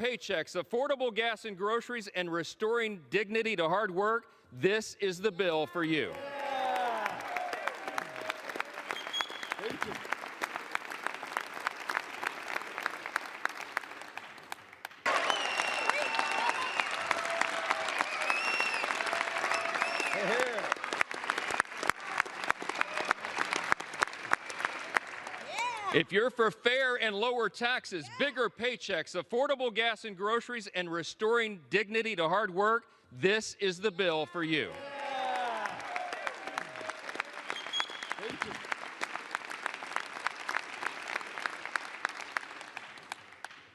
paychecks, affordable gas and groceries, and restoring dignity to hard work, this is the bill for you. Thank you. If you're for fair and lower taxes, bigger paychecks, affordable gas and groceries, and restoring dignity to hard work, this is the bill for you. Thank you.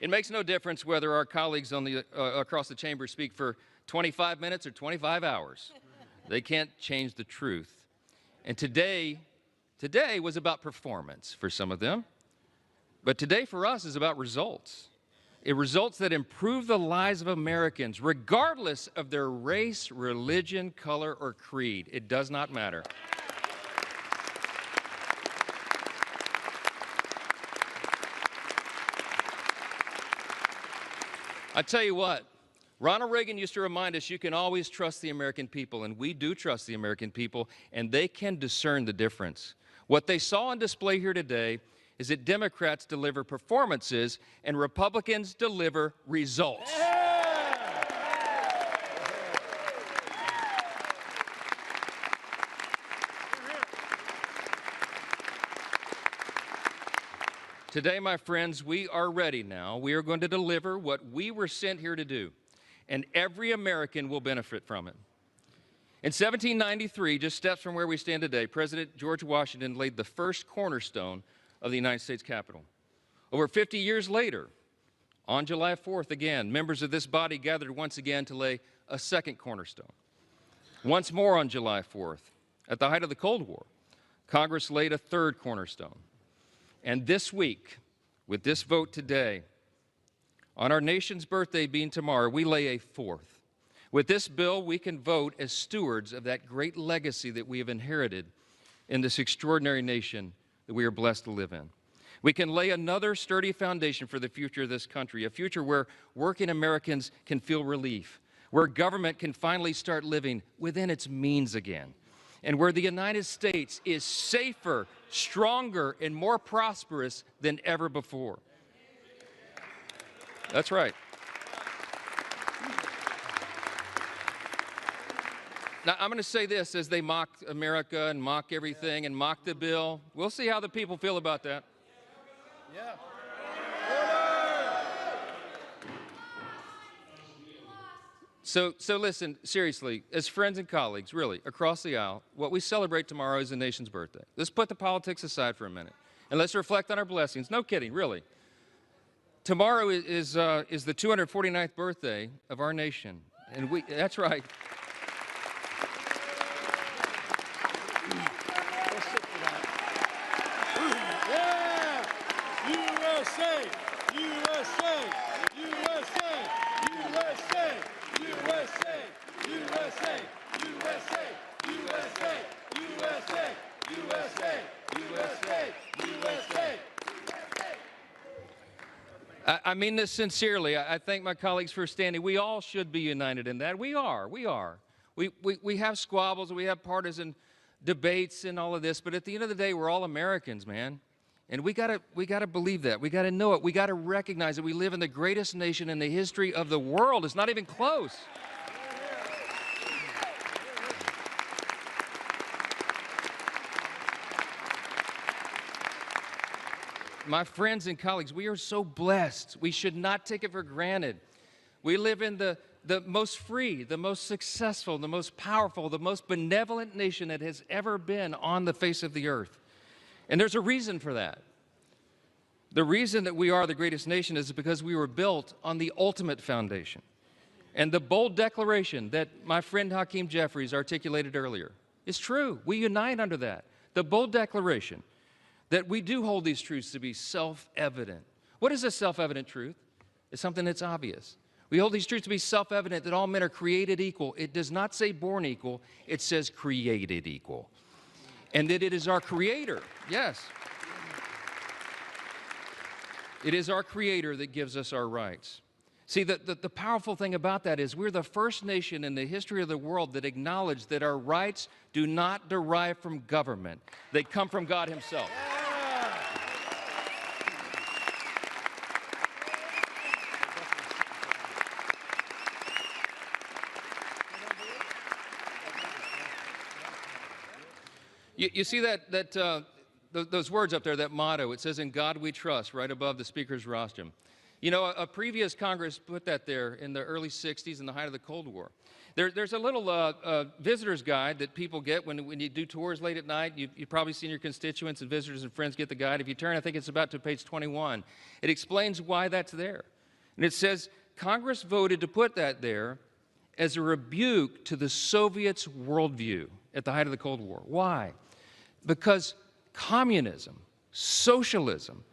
It makes no difference whether our colleagues on the, across the chamber speak for 25 minutes or 25 hours. They can't change the truth. And today was about performance for some of them. But today for us is about results. Results that improve the lives of Americans, regardless of their race, religion, color, or creed. It does not matter. I tell you what, Ronald Reagan used to remind us you can always trust the American people, and we do trust the American people, and they can discern the difference. What they saw on display here today is that Democrats deliver performances and Republicans deliver results. Today, my friends, we are ready now. We are going to deliver what we were sent here to do, and every American will benefit from it. In 1793, just steps from where we stand today, President George Washington laid the first cornerstone of the United States Capitol. Over 50 years later, on July 4th again, members of this body gathered once again to lay a second cornerstone. Once more on July 4th, at the height of the Cold War, Congress laid a third cornerstone. And this week, with this vote today, on our nation's birthday being tomorrow, we lay a fourth. With this bill, we can vote as stewards of that great legacy that we have inherited in this extraordinary nation that we are blessed to live in. We can lay another sturdy foundation for the future of this country, a future where working Americans can feel relief, where government can finally start living within its means again, and where the United States is safer, stronger, and more prosperous than ever before. That's right. Now, I'm going to say this as they mock America and mock everything and mock the bill. We'll see how the people feel about that. Yeah. So listen, seriously, as friends and colleagues, really, across the aisle, what we celebrate tomorrow is the nation's birthday. Let's put the politics aside for a minute, and let's reflect on our blessings. No kidding, really. Tomorrow is the 249th birthday of our nation, and that's right. I mean this sincerely. I thank my colleagues for standing. We all should be united in that. We are. We have squabbles, we have partisan debates and all of this, but at the end of the day, we're all Americans, man. And we gotta believe that. We gotta know it. We gotta recognize that we live in the greatest nation in the history of the world. It's not even close. My friends and colleagues, we are so blessed. We should not take it for granted. We live in the most free, the most successful, the most powerful, the most benevolent nation that has ever been on the face of the earth. And there's a reason for that. The reason that we are the greatest nation is because we were built on the ultimate foundation. And the bold declaration that my friend Hakeem Jeffries articulated earlier is true. We unite under that. The bold declaration that we do hold these truths to be self-evident. What is a self-evident truth? It's something that's obvious. We hold these truths to be self-evident that all men are created equal. It does not say born equal, it says created equal. And that it is our Creator, yes. It is our Creator that gives us our rights. See, the powerful thing about that is we're the first nation in the history of the world that acknowledged that our rights do not derive from government. They come from God himself. You see those words up there, that motto, it says, "In God we trust," right above the speaker's rostrum. You know, a previous Congress put that there in the early 60s in the height of the Cold War. There's a little visitor's guide that people get when you do tours late at night. You've probably seen your constituents and visitors and friends get the guide. If you turn, I think it's about to page 21. It explains why that's there. And it says, Congress voted to put that there as a rebuke to the Soviets' worldview at the height of the Cold War. Why? Because communism, socialism,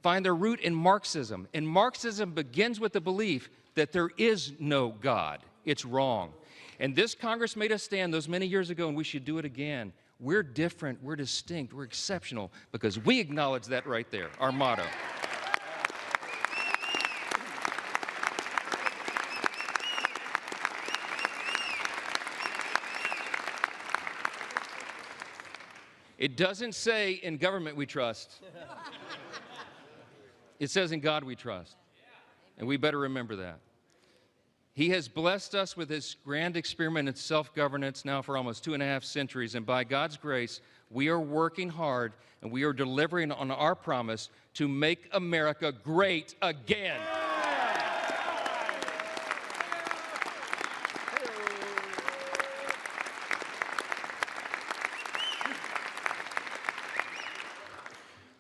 find their root in Marxism. And Marxism begins with the belief that there is no God. It's wrong. And this Congress made us stand those many years ago, and we should do it again. We're different, we're distinct, we're exceptional, because we acknowledge that right there, our motto. It doesn't say, "In government we trust." It says, "In God we trust." And we better remember that. He has blessed us with his grand experiment in self-governance now for almost 2.5 centuries. And by God's grace, we are working hard and we are delivering on our promise to make America great again.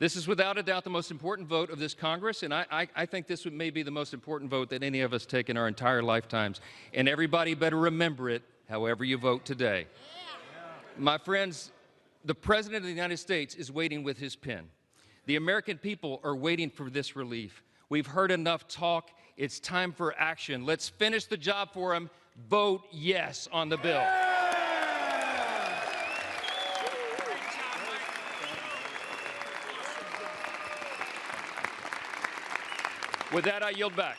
This is without a doubt the most important vote of this Congress, and I think this may be the most important vote that any of us take in our entire lifetimes. And everybody better remember it, however you vote today. My friends, the President of the United States is waiting with his pen. The American people are waiting for this relief. We've heard enough talk. It's time for action. Let's finish the job for him. Vote yes on the bill. With that, I yield back.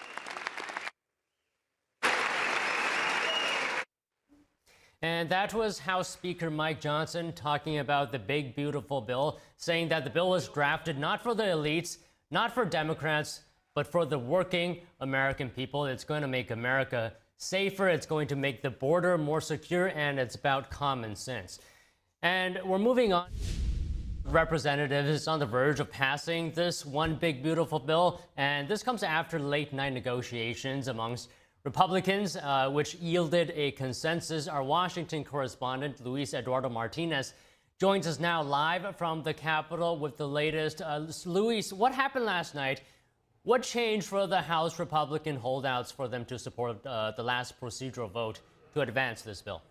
And that was House Speaker Mike Johnson talking about the big, beautiful bill, saying that the bill was drafted not for the elites, not for Democrats, but for the working American people. It's going to make America safer, it's going to make the border more secure, and it's about common sense. And we're moving on. Representatives is on the verge of passing this one big beautiful bill, and this comes after late night negotiations amongst Republicans, which yielded a consensus. Our Washington correspondent Luis Eduardo Martinez joins us now live from the Capitol with the latest. Luis, what happened last night? What changed for the House Republican holdouts for them to support the last procedural vote to advance this bill?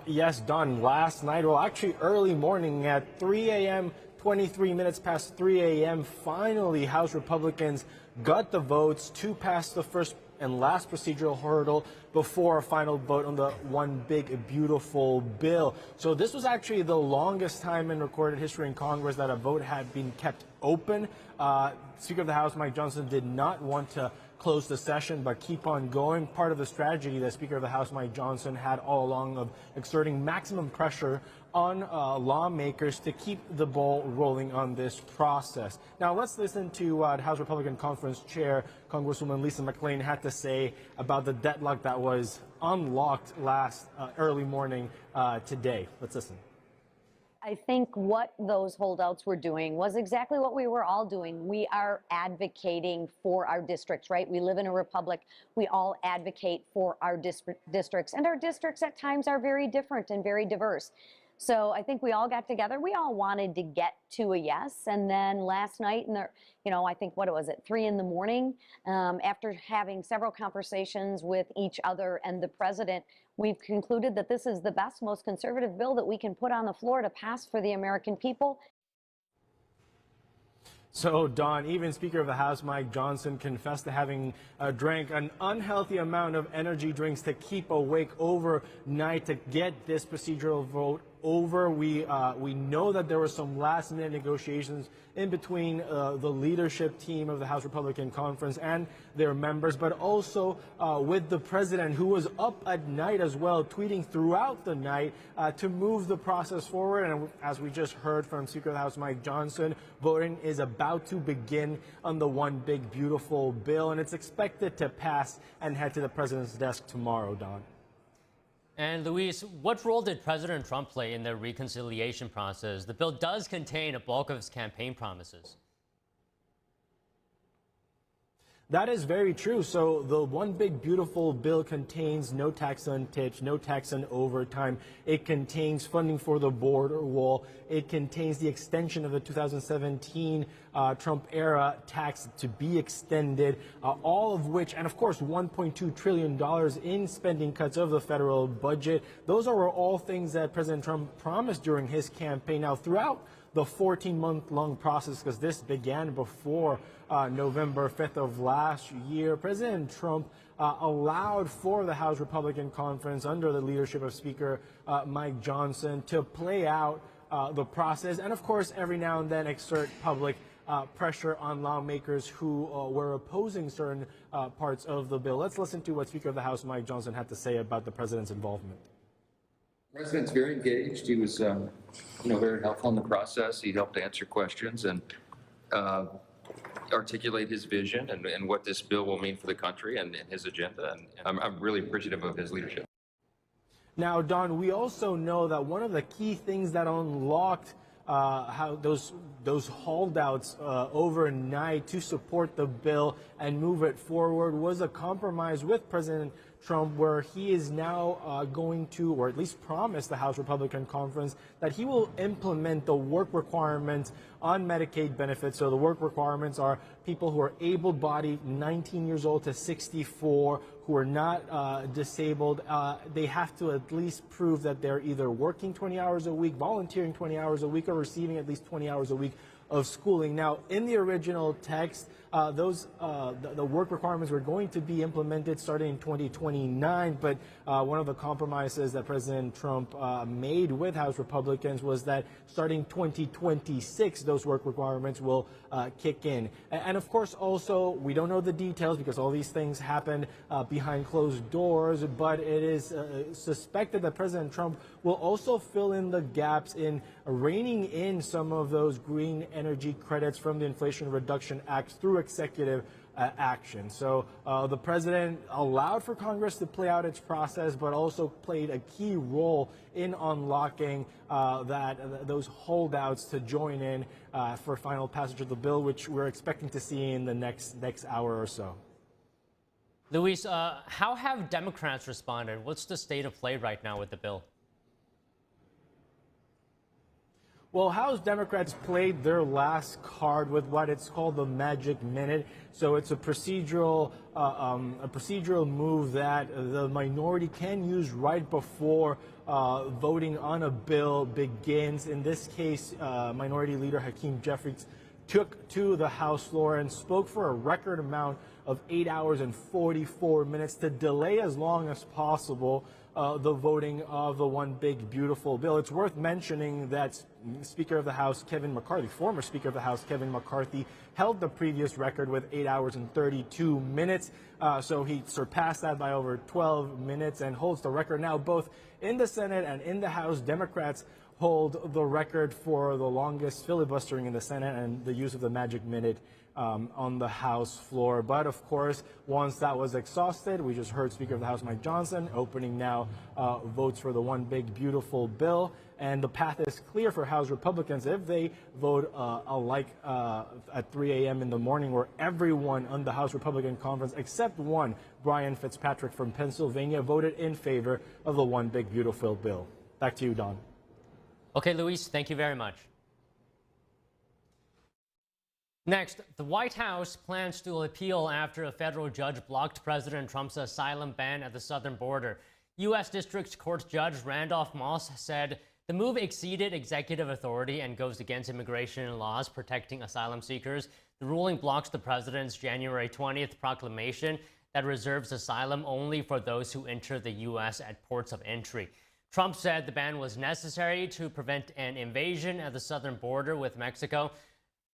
Yes, Don, last night, well, actually early morning at 3 a.m., 23 minutes past 3 a.m., finally House Republicans got the votes to pass the first and last procedural hurdle before a final vote on the one big, beautiful bill. So this was actually the longest time in recorded history in Congress that a vote had been kept open. Speaker of the House, Mike Johnson, did not want to close the session but keep on going. Part of the strategy that Speaker of the House Mike Johnson had all along of exerting maximum pressure on lawmakers to keep the ball rolling on this process. Now let's listen to House Republican Conference Chair Congresswoman Lisa McClain had to say about the deadlock that was unlocked last early morning today. Let's listen. I think what those holdouts were doing was exactly what we were all doing. We are advocating for our districts, right? We live in a republic. We all advocate for our districts, and our districts at times are very different and very diverse. So I think we all got together. We all wanted to get to a yes. And then last night, I think, what was it, 3 in the morning, after having several conversations with each other and the president, we've concluded that this is the best, most conservative bill that we can put on the floor to pass for the American people. So, Don, even Speaker of the House Mike Johnson confessed to having drank an unhealthy amount of energy drinks to keep awake overnight to get this procedural vote over. We know that there were some last-minute negotiations in between the leadership team of the House Republican Conference and their members, but also with the president, who was up at night as well, tweeting throughout the night to move the process forward. And as we just heard from Speaker of the House Mike Johnson, voting is about to begin on the One Big Beautiful bill, and it's expected to pass and head to the president's desk tomorrow, Don. And Luis, what role did President Trump play in the reconciliation process? The bill does contain a bulk of his campaign promises. That is very true. So the One Big Beautiful bill contains no tax on tips, no tax on overtime. It contains funding for the border wall. It contains the extension of the 2017 Trump-era tax to be extended, all of which, and of course, $1.2 trillion in spending cuts of the federal budget. Those are all things that President Trump promised during his campaign. Now, throughout the 14-month-long process, because this began before November 5th of last year, President Trump allowed for the House Republican Conference under the leadership of Speaker Mike Johnson to play out the process and, of course, every now and then exert public pressure on lawmakers who were opposing certain parts of the bill. Let's listen to what Speaker of the House Mike Johnson had to say about the president's involvement. The president's very engaged. He was, very helpful in the process. He helped answer questions and articulate his vision and what this bill will mean for the country and his agenda. And I'm really appreciative of his leadership. Now, Don, we also know that one of the key things that unlocked how those holdouts overnight to support the bill and move it forward was a compromise with President Trump, where he is now going to, or at least promised the House Republican Conference, that he will implement the work requirements on Medicaid benefits. So the work requirements are people who are able-bodied, 19 years old to 64, who are not disabled. They have to at least prove that they're either working 20 hours a week, volunteering 20 hours a week, or receiving at least 20 hours a week of schooling. Now, in the original text, the work requirements were going to be implemented starting in 2029, but one of the compromises that President Trump made with House Republicans was that starting 2026, those work requirements will kick in. And of course, also, we don't know the details because all these things happen behind closed doors, but it is suspected that President Trump will also fill in the gaps in reining in some of those green energy credits from the Inflation Reduction Act through executive action. So the president allowed for Congress to play out its process, but also played a key role in unlocking those holdouts to join in for final passage of the bill, which we're expecting to see in the next hour or so. Luis, how have Democrats responded? What's the state of play right now with the bill? Well, House Democrats played their last card with what it's called the Magic Minute. So it's a procedural move that the minority can use right before voting on a bill begins. In this case, Minority Leader Hakeem Jeffries took to the House floor and spoke for a record amount of 8 hours and 44 minutes to delay as long as possible the voting of the One Big Beautiful bill. It's worth mentioning that Speaker of the House Kevin McCarthy, former Speaker of the House Kevin McCarthy, held the previous record with 8 hours and 32 minutes. So he surpassed that by over 12 minutes and holds the record now both in the Senate and in the House. Democrats hold the record for the longest filibustering in the Senate and the use of the Magic Minute on the House floor. But of course, once that was exhausted, we just heard Speaker of the House Mike Johnson opening now votes for the One Big Beautiful bill. And the path is clear for House Republicans if they vote alike at 3 a.m. in the morning, where everyone on the House Republican Conference, except one, Brian Fitzpatrick from Pennsylvania, voted in favor of the One Big Beautiful bill. Back to you, Don. Okay, Luis, thank you very much. Next, the White House plans to appeal after a federal judge blocked President Trump's asylum ban at the southern border. U.S. District Court Judge Randolph Moss said the move exceeded executive authority and goes against immigration laws protecting asylum seekers. The ruling blocks the president's January 20th proclamation that reserves asylum only for those who enter the U.S. at ports of entry. Trump said the ban was necessary to prevent an invasion at the southern border with Mexico.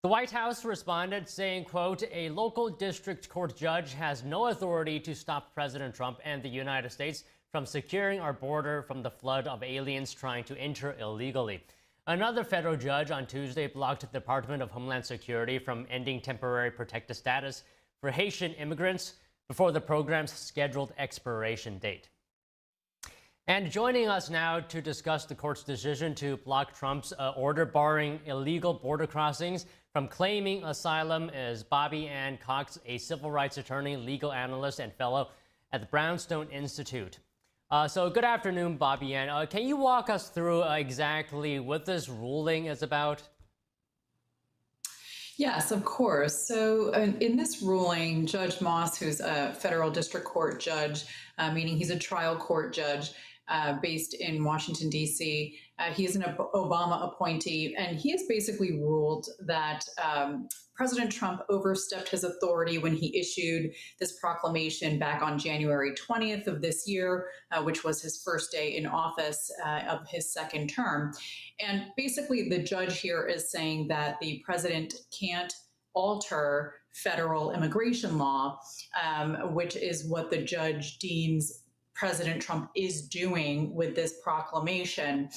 The White House responded saying, quote, "A local district court judge has no authority to stop President Trump and the United States from securing our border from the flood of aliens trying to enter illegally." Another federal judge on Tuesday blocked the Department of Homeland Security from ending temporary protected status for Haitian immigrants before the program's scheduled expiration date. And joining us now to discuss the court's decision to block Trump's order barring illegal border crossings from claiming asylum is Bobby Ann Cox, a civil rights attorney, legal analyst, and fellow at the Brownstone Institute. So good afternoon, Bobby Ann. Can you walk us through exactly what this ruling is about? Yes, of course. So in this ruling, Judge Moss, who's a federal district court judge, meaning he's a trial court judge based in Washington, D.C., he is an Obama appointee, and he has basically ruled that President Trump overstepped his authority when he issued this proclamation back on January 20th of this year, which was his first day in office of his second term. And basically, the judge here is saying that the president can't alter federal immigration law, which is what the judge deems President Trump is doing with this proclamation.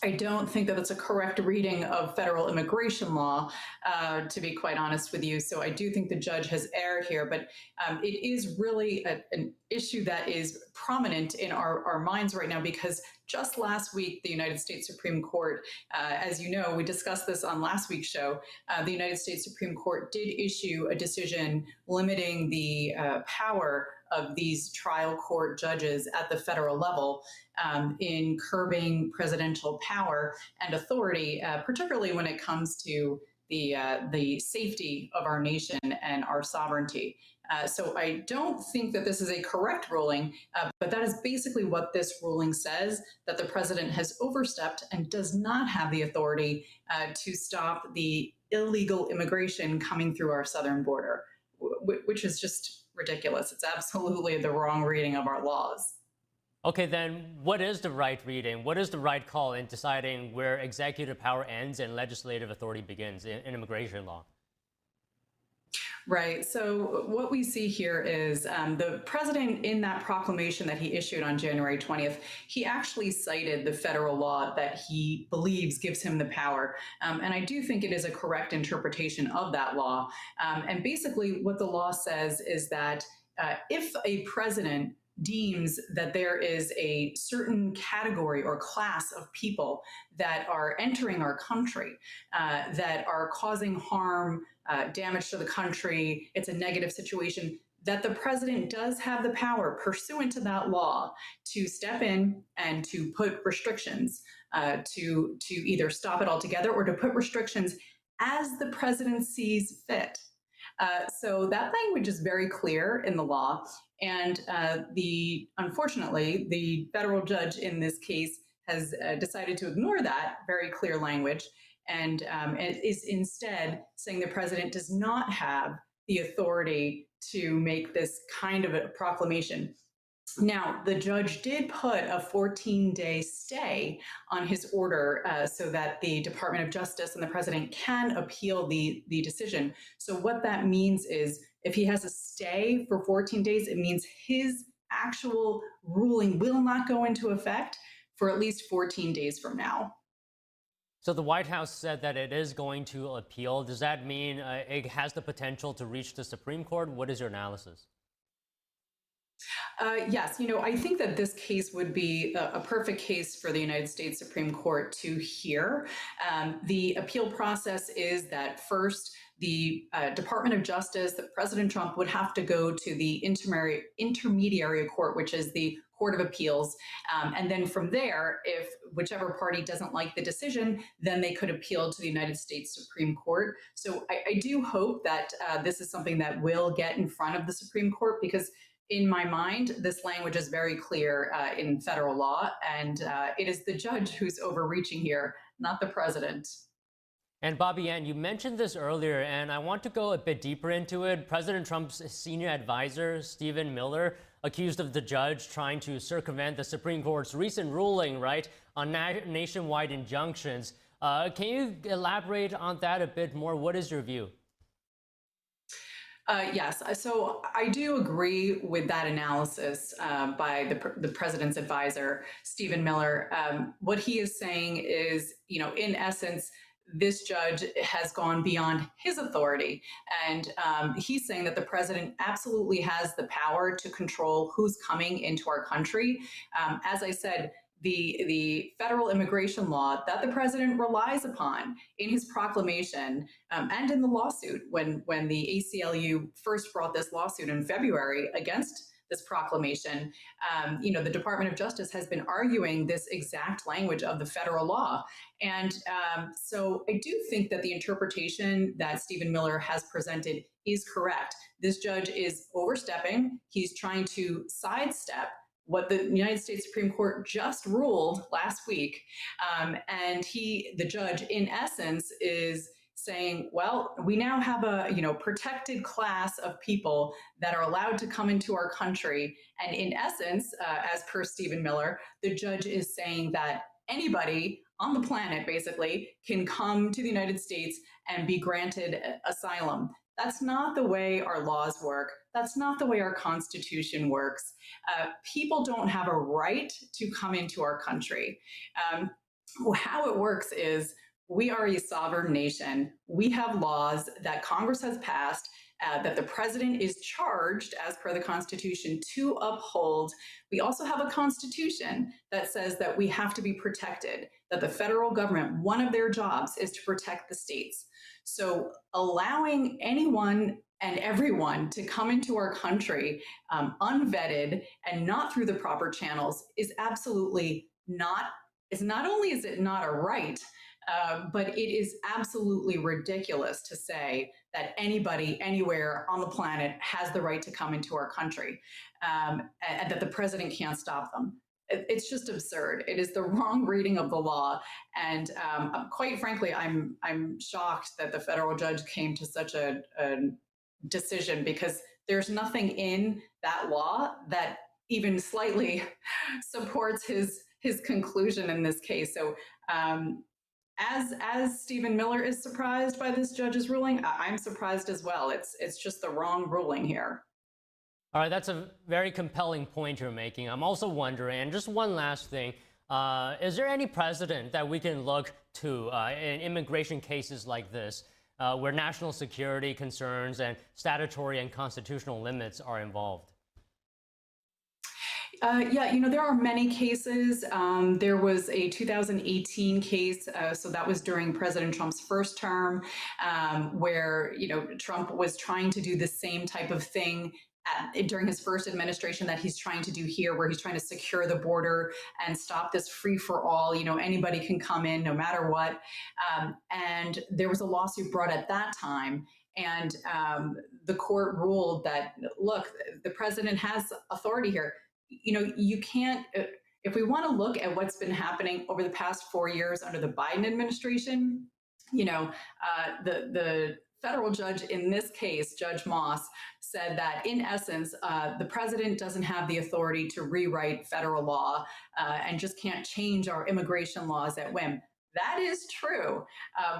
I don't think that it's a correct reading of federal immigration law, to be quite honest with you. So I do think the judge has erred here, but it is really an issue that is prominent in our minds right now, because just last week, the United States Supreme Court, as you know, we discussed this on last week's show, the United States Supreme Court did issue a decision limiting the power of these trial court judges at the federal level in curbing presidential power and authority, particularly when it comes to the safety of our nation and our sovereignty. So I don't think that this is a correct ruling, but that is basically what this ruling says, that the president has overstepped and does not have the authority to stop the illegal immigration coming through our southern border, which is just ridiculous. It's absolutely the wrong reading of our laws. Okay, then what is the right reading? What is the right call in deciding where executive power ends and legislative authority begins in immigration law? Right. So what we see here is the president, in that proclamation that he issued on January 20th, he actually cited the federal law that he believes gives him the power. And I do think it is a correct interpretation of that law. And basically what the law says is that if a president deems that there is a certain category or class of people that are entering our country, that are causing harm, damage to the country, it's a negative situation, that the president does have the power pursuant to that law to step in and to put restrictions, to either stop it altogether or to put restrictions as the president sees fit. So that language is very clear in the law. And unfortunately, the federal judge in this case has decided to ignore that very clear language and is instead saying the president does not have the authority to make this kind of a proclamation. Now, the judge did put a 14-day stay on his order so that the Department of Justice and the president can appeal the decision. So what that means is if he has a stay for 14 days, it means his actual ruling will not go into effect for at least 14 days from now. So the White House said that it is going to appeal. Does that mean it has the potential to reach the Supreme Court? What is your analysis? Yes, I think that this case would be a perfect case for the United States Supreme Court to hear. The appeal process is that first, the Department of Justice, that President Trump would have to go to the intermediary court, which is the Court of Appeals. And then from there, if whichever party doesn't like the decision, then they could appeal to the United States Supreme Court. So I do hope that this is something that will get in front of the Supreme Court, because in my mind, this language is very clear in federal law, and it is the judge who's overreaching here, not the president. And Bobby Ann, you mentioned this earlier, and I want to go a bit deeper into it. President Trump's senior advisor, Stephen Miller, accused of the judge trying to circumvent the Supreme Court's recent ruling, right, on nationwide injunctions. Can you elaborate on that a bit more? What is your view? Yes, so I do agree with that analysis by the president's advisor, Stephen Miller. What he is saying is, in essence, this judge has gone beyond his authority. And he's saying that the president absolutely has the power to control who's coming into our country. As I said, the federal immigration law that the president relies upon in his proclamation and in the lawsuit when the ACLU first brought this lawsuit in February against this proclamation, the Department of Justice has been arguing this exact language of the federal law. And so I do think that the interpretation that Stephen Miller has presented is correct. This judge is overstepping. He's trying to sidestep what the United States Supreme Court just ruled last week. And the judge, in essence, is saying, well, we now have a protected class of people that are allowed to come into our country. And in essence, as per Stephen Miller, the judge is saying that anybody on the planet basically can come to the United States and be granted asylum. That's not the way our laws work. That's not the way our Constitution works. People don't have a right to come into our country. How it works is we are a sovereign nation. We have laws that Congress has passed that the president is charged, as per the Constitution, to uphold. We also have a Constitution that says that we have to be protected, that the federal government, one of their jobs is to protect the states. So allowing anyone and everyone to come into our country unvetted and not through the proper channels is absolutely not only is it not a right, but it is absolutely ridiculous to say that anybody anywhere on the planet has the right to come into our country and that the president can't stop them. It's just absurd. It is the wrong reading of the law. And quite frankly, I'm shocked that the federal judge came to such a decision, because there's nothing in that law that even slightly supports his conclusion in this case. So as Stephen Miller is surprised by this judge's ruling, I'm surprised as well. It's just the wrong ruling here. All right, that's a very compelling point you're making. I'm also wondering, and just one last thing, is there any precedent that we can look to in immigration cases like this, where national security concerns and statutory and constitutional limits are involved? Yeah, there are many cases. There was a 2018 case, so that was during President Trump's first term, where, Trump was trying to do the same type of thing during his first administration that he's trying to do here, where he's trying to secure the border and stop this free-for-all, anybody can come in no matter what. And there was a lawsuit brought at that time. And the court ruled that, look, the president has authority here. You can't, if we want to look at what's been happening over the past 4 years under the Biden administration, the federal judge in this case, Judge Moss, said that in essence, the president doesn't have the authority to rewrite federal law and just can't change our immigration laws at whim. That is true.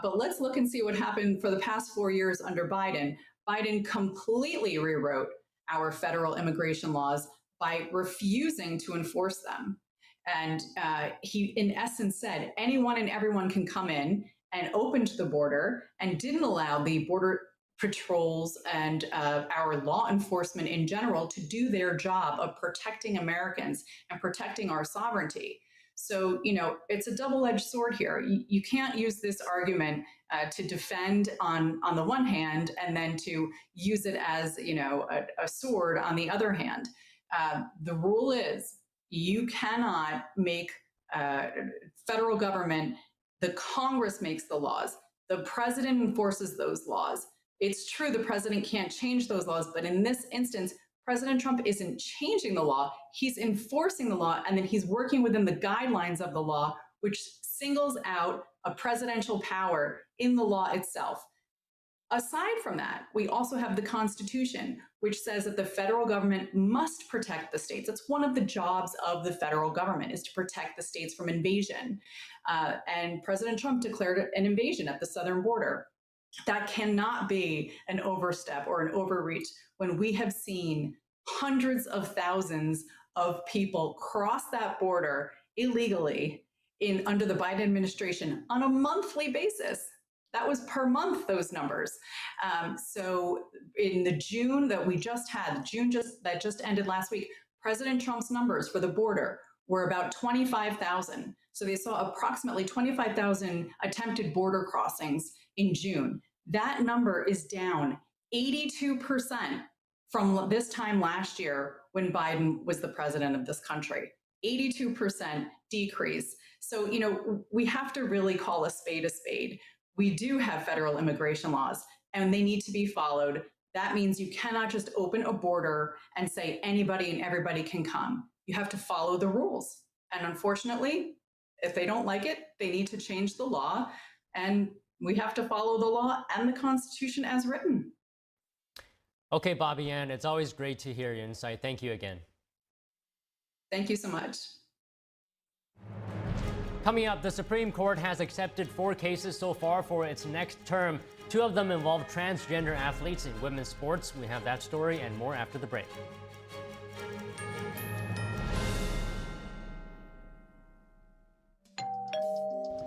But let's look and see what happened for the past 4 years under Biden. Biden completely rewrote our federal immigration laws by refusing to enforce them. And he, in essence, said anyone and everyone can come in, and opened the border and didn't allow the border patrols and our law enforcement in general to do their job of protecting Americans and protecting our sovereignty. So, it's a double-edged sword here. You can't use this argument to defend on the one hand, and then to use it as, a sword on the other hand. The rule is you cannot make federal government, the Congress makes the laws. The president enforces those laws. It's true the president can't change those laws, but in this instance, President Trump isn't changing the law. He's enforcing the law, and then he's working within the guidelines of the law, which singles out a presidential power in the law itself. Aside from that, we also have the Constitution, which says that the federal government must protect the states. It's one of the jobs of the federal government, is to protect the states from invasion. And President Trump declared an invasion at the southern border. That cannot be an overstep or an overreach when we have seen hundreds of thousands of people cross that border illegally under the Biden administration on a monthly basis. That was per month, those numbers. So in the June that we just had, that just ended last week, President Trump's numbers for the border were about 25,000. So they saw approximately 25,000 attempted border crossings in June. That number is down 82% from this time last year when Biden was the president of this country. 82% decrease. So, you know, we have to really call a spade a spade. We do have federal immigration laws and they need to be followed. That means you cannot just open a border and say anybody and everybody can come. You have to follow the rules. And unfortunately, if they don't like it, they need to change the law. And we have to follow the law and the Constitution as written. Okay, Bobby Ann, it's always great to hear your insight. Thank you again. Thank you so much. Coming up, the Supreme Court has accepted 4 cases so far for its next term. 2 of them involve transgender athletes in women's sports. We have that story and more after the break.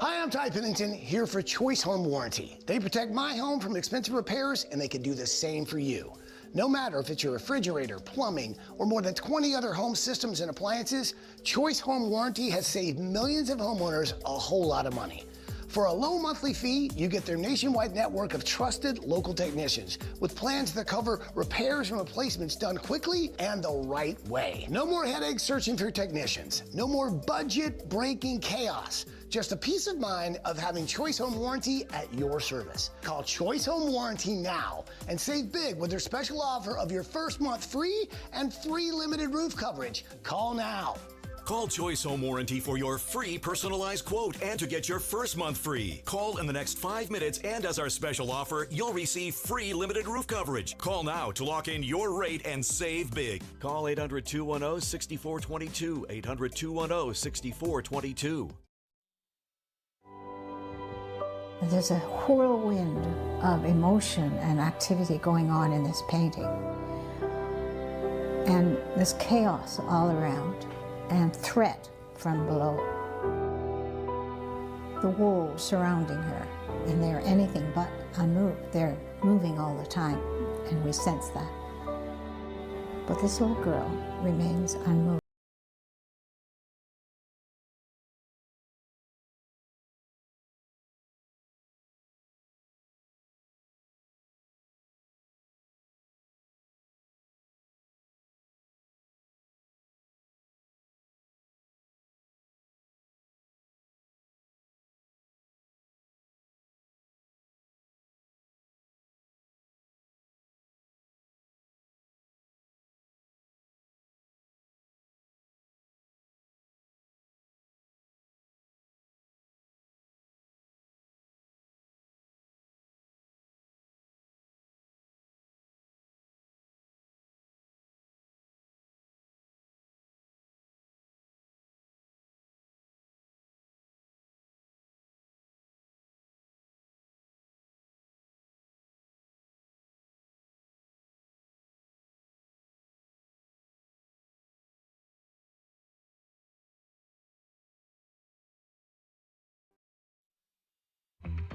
Hi, I'm Ty Pennington, here for Choice Home Warranty. They protect my home from expensive repairs, and they can do the same for you. No matter if it's your refrigerator, plumbing, or more than 20 other home systems and appliances, Choice Home Warranty has saved millions of homeowners a whole lot of money. For a low monthly fee, you get their nationwide network of trusted local technicians with plans that cover repairs and replacements done quickly and the right way. No more headaches searching for technicians. No more budget-breaking chaos. Just a peace of mind of having Choice Home Warranty at your service. Call Choice Home Warranty now and save big with their special offer of your first month free and free limited roof coverage. Call now. Call Choice Home Warranty for your free personalized quote and to get your first month free. Call in the next 5 minutes, and as our special offer, you'll receive free limited roof coverage. Call now to lock in your rate and save big. Call 800-210-6422. 800-210-6422. There's a whirlwind of emotion and activity going on in this painting. And there's chaos all around and threat from below. The walls surrounding her, and they're anything but unmoved. They're moving all the time, and we sense that. But this little girl remains unmoved.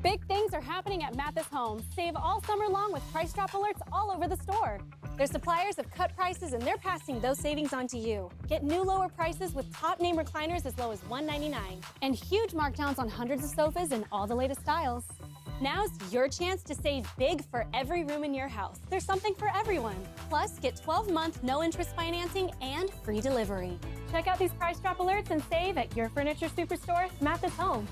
Big things are happening at Mathis Homes. Save all summer long with price drop alerts all over the store. Their suppliers have cut prices and they're passing those savings on to you. Get new lower prices with top name recliners as low as $199 and huge markdowns on hundreds of sofas in all the latest styles. Now's your chance to save big for every room in your house. There's something for everyone. Plus, get 12-month no-interest financing and free delivery. Check out these price drop alerts and save at your furniture superstore, Mathis Home.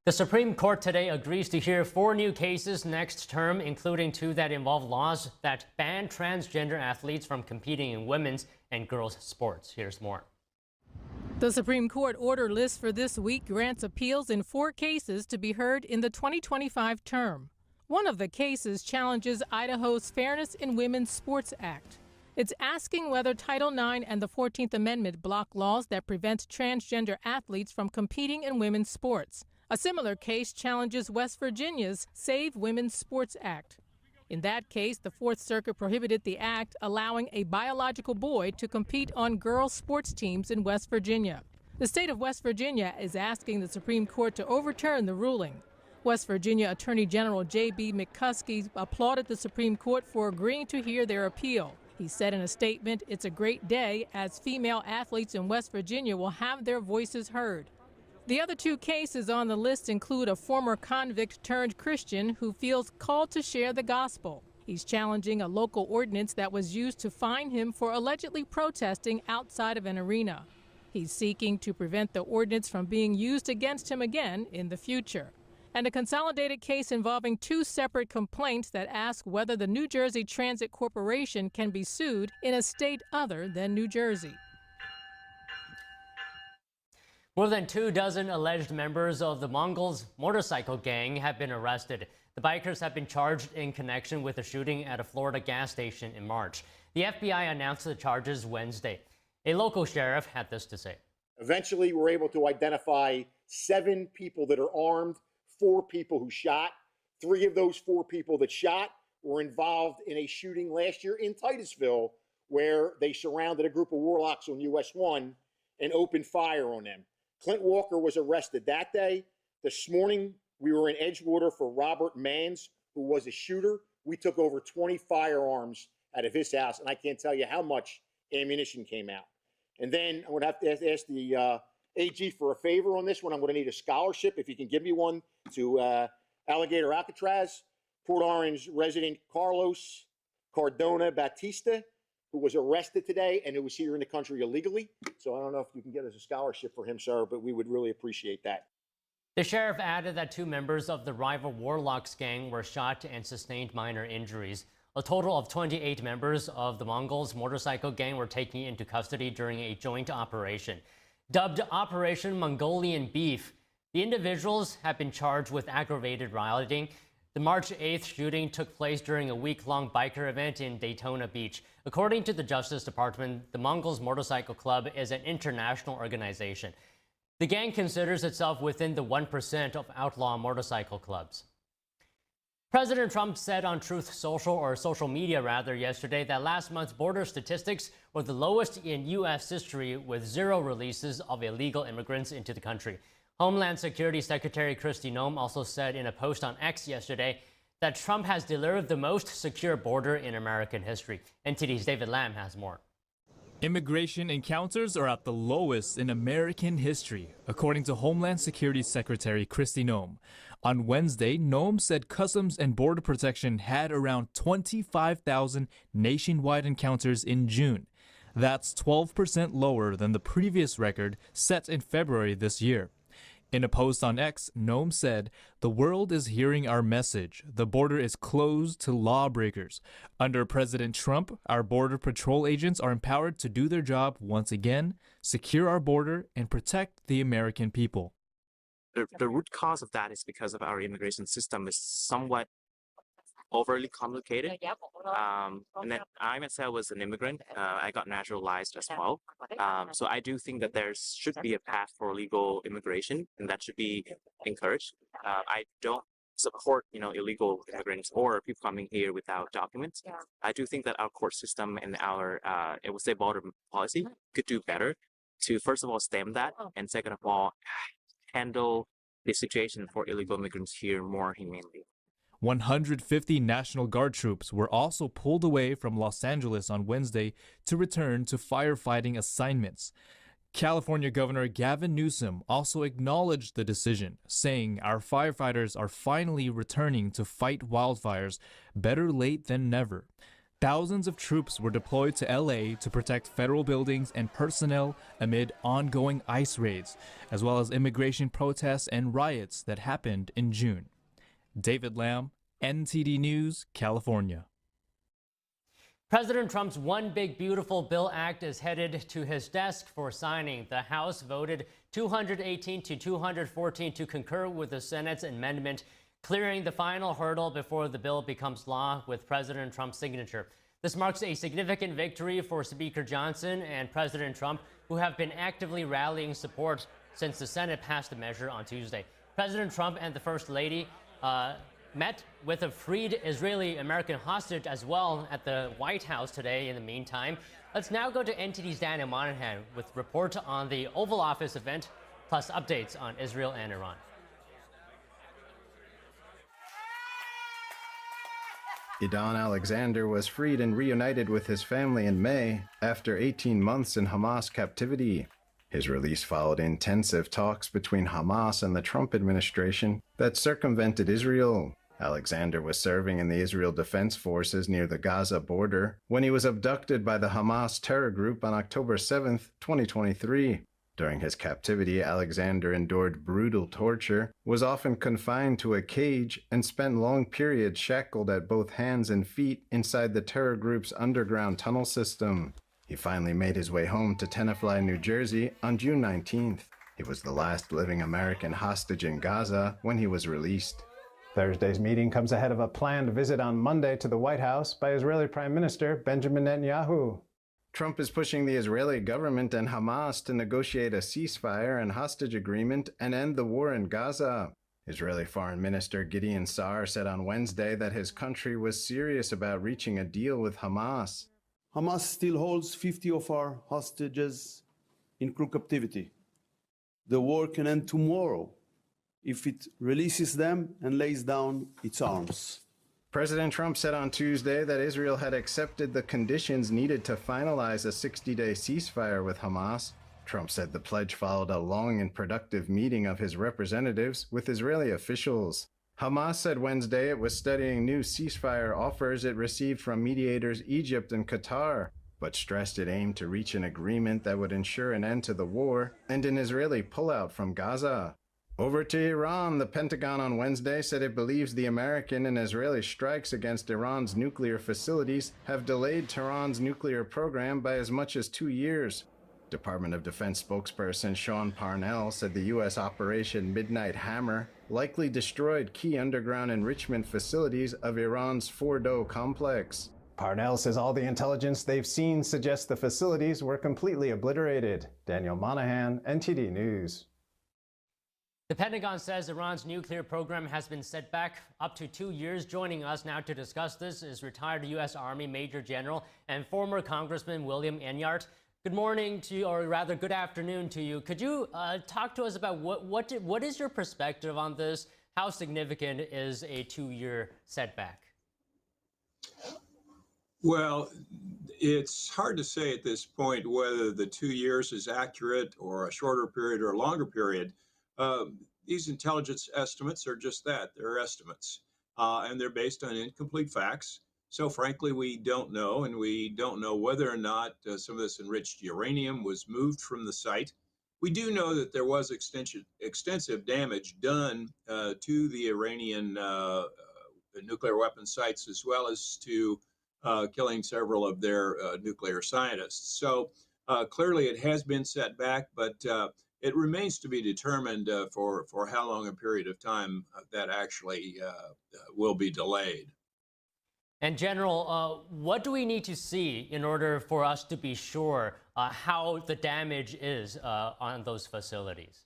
The Supreme Court today agrees to hear 4 new cases next term, including 2 that involve laws that ban transgender athletes from competing in women's and girls' sports. Here's more. The Supreme Court order list for this week grants appeals in 4 cases to be heard in the 2025 term. One of the cases challenges Idaho's Fairness in Women's Sports Act. It's asking whether Title IX and the 14th Amendment block laws that prevent transgender athletes from competing in women's sports. A similar case challenges West Virginia's Save Women's Sports Act. In that case, the Fourth Circuit prohibited the act allowing a biological boy to compete on girls' sports teams in West Virginia. The state of West Virginia is asking the Supreme Court to overturn the ruling. West Virginia Attorney General J.B. McCuskey applauded the Supreme Court for agreeing to hear their appeal. He said in a statement, "It's a great day as female athletes in West Virginia will have their voices heard." The other 2 cases on the list include a former convict turned Christian who feels called to share the gospel. He's challenging a local ordinance that was used to fine him for allegedly protesting outside of an arena. He's seeking to prevent the ordinance from being used against him again in the future. And a consolidated case involving 2 separate complaints that ask whether the New Jersey Transit Corporation can be sued in a state other than New Jersey. More than 24 alleged members of the Mongols motorcycle gang have been arrested. The bikers have been charged in connection with a shooting at a Florida gas station in March. The FBI announced the charges Wednesday. A local sheriff had this to say. Eventually, we're able to identify 7 people that are armed, 4 people who shot. 3 of those 4 people that shot were involved in a shooting last year in Titusville, where they surrounded a group of warlocks on US 1 and opened fire on them. Clint Walker was arrested that day. This morning, we were in Edgewater for Robert Manns, who was a shooter. We took over 20 firearms out of his house, and I can't tell you how much ammunition came out. And then I'm going to have to ask the AG for a favor on this one. I'm going to need a scholarship, if you can give me one, to Alligator Alcatraz, Port Orange resident Carlos Cardona Batista, who was arrested today and who was here in the country illegally. So I don't know if you can get us a scholarship for him, sir, but we would really appreciate that. The sheriff added that 2 members of the rival Warlocks gang were shot and sustained minor injuries. A total of 28 members of the Mongols motorcycle gang were taken into custody during a joint operation. Dubbed Operation Mongolian Beef, the individuals have been charged with aggravated rioting. The March 8th shooting took place during a week-long biker event in Daytona Beach. According to the Justice Department, the Mongols Motorcycle Club is an international organization. The gang considers itself within the 1% of outlaw motorcycle clubs. President Trump said on Truth Social, or social media rather, yesterday that last month's border statistics were the lowest in U.S. history, with 0 releases of illegal immigrants into the country. Homeland Security Secretary Kristi Noem also said in a post on X yesterday that Trump has delivered the most secure border in American history. NTD's David Lam has more. Immigration encounters are at the lowest in American history, according to Homeland Security Secretary Kristi Noem. On Wednesday, Noem said Customs and Border Protection had around 25,000 nationwide encounters in June. That's 12% lower than the previous record set in February this year. In a post on X, Noem said, "The world is hearing our message. The border is closed to lawbreakers. Under President Trump, our Border Patrol agents are empowered to do their job once again, secure our border, and protect the American people." The root cause of that is because of our immigration system is somewhat overly complicated. And then I myself was an immigrant. I got naturalized as well. So I do think that there should be a path for legal immigration, and that should be encouraged. I don't support, illegal immigrants or people coming here without documents. I do think that our court system and our, I would say, border policy could do better to, first of all, stem that, and second of all, handle the situation for illegal immigrants here more humanely. 150 National Guard troops were also pulled away from Los Angeles on Wednesday to return to firefighting assignments. California Governor Gavin Newsom also acknowledged the decision, saying our firefighters are finally returning to fight wildfires, better late than never. Thousands of troops were deployed to LA to protect federal buildings and personnel amid ongoing ICE raids, as well as immigration protests and riots that happened in June. David Lam, NTD News, California. President Trump's One Big Beautiful Bill Act is headed to his desk for signing. The House voted 218 to 214 to concur with the Senate's amendment, clearing the final hurdle before the bill becomes law with President Trump's signature. This marks a significant victory for Speaker Johnson and President Trump, who have been actively rallying support since the Senate passed the measure on Tuesday. President Trump and the First Lady met with a freed Israeli-American hostage as well at the White House today in the meantime. Let's now go to NTD's Daniel Monahan with report on the Oval Office event, plus updates on Israel and Iran. Idan Alexander was freed and reunited with his family in May after 18 months in Hamas captivity. His release followed intensive talks between Hamas and the Trump administration that circumvented Israel. Alexander was serving in the Israel Defense Forces near the Gaza border when he was abducted by the Hamas terror group on October 7, 2023. During his captivity, Alexander endured brutal torture, was often confined to a cage, and spent long periods shackled at both hands and feet inside the terror group's underground tunnel system. He finally made his way home to Tenafly, New Jersey on June 19th. He was the last living American hostage in Gaza when he was released. Thursday's meeting comes ahead of a planned visit on Monday to the White House by Israeli Prime Minister Benjamin Netanyahu. Trump is pushing the Israeli government and Hamas to negotiate a ceasefire and hostage agreement and end the war in Gaza. Israeli Foreign Minister Gideon Sa'ar said on Wednesday that his country was serious about reaching a deal with Hamas. Hamas still holds 50 of our hostages in crew captivity. The war can end tomorrow if it releases them and lays down its arms. President Trump said on Tuesday that Israel had accepted the conditions needed to finalize a 60-day ceasefire with Hamas. Trump said the pledge followed a long and productive meeting of his representatives with Israeli officials. Hamas said Wednesday it was studying new ceasefire offers it received from mediators Egypt and Qatar, but stressed it aimed to reach an agreement that would ensure an end to the war and an Israeli pullout from Gaza. Over to Iran, the Pentagon on Wednesday said it believes the American and Israeli strikes against Iran's nuclear facilities have delayed Tehran's nuclear program by as much as 2 years. Department of Defense spokesperson Sean Parnell said the U.S. Operation Midnight Hammer likely destroyed key underground enrichment facilities of Iran's Fordo complex. Parnell says all the intelligence they've seen suggests the facilities were completely obliterated. Daniel Monahan, NTD News. The Pentagon says Iran's nuclear program has been set back up to 2 years. Joining us now to discuss this is retired U.S. Army Major General and former Congressman William Enyart. Good morning to you, or rather good afternoon to you. Could you talk to us about what is your perspective on this? How significant is a 2-year setback? Well, it's hard to say at this point whether the 2 years is accurate or a shorter period or a longer period. These intelligence estimates are just that. They're estimates, and they're based on incomplete facts. So frankly, we don't know, and we don't know whether or not some of this enriched uranium was moved from the site. We do know that there was extensive damage done to the Iranian nuclear weapon sites, as well as to killing several of their nuclear scientists. So clearly it has been set back, but it remains to be determined for how long a period of time that actually will be delayed. And General, what do we need to see in order for us to be sure how the damage is on those facilities?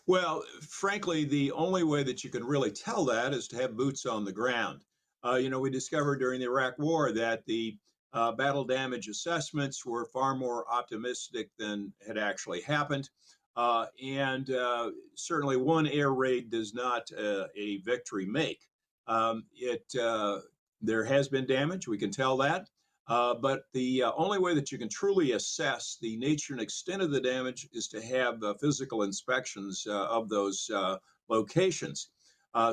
Well, frankly, the only way that you can really tell that is to have boots on the ground. We discovered during the Iraq War that the battle damage assessments were far more optimistic than had actually happened. And certainly one air raid does not a victory make. There has been damage, we can tell that. But the only way that you can truly assess the nature and extent of the damage is to have physical inspections of those locations.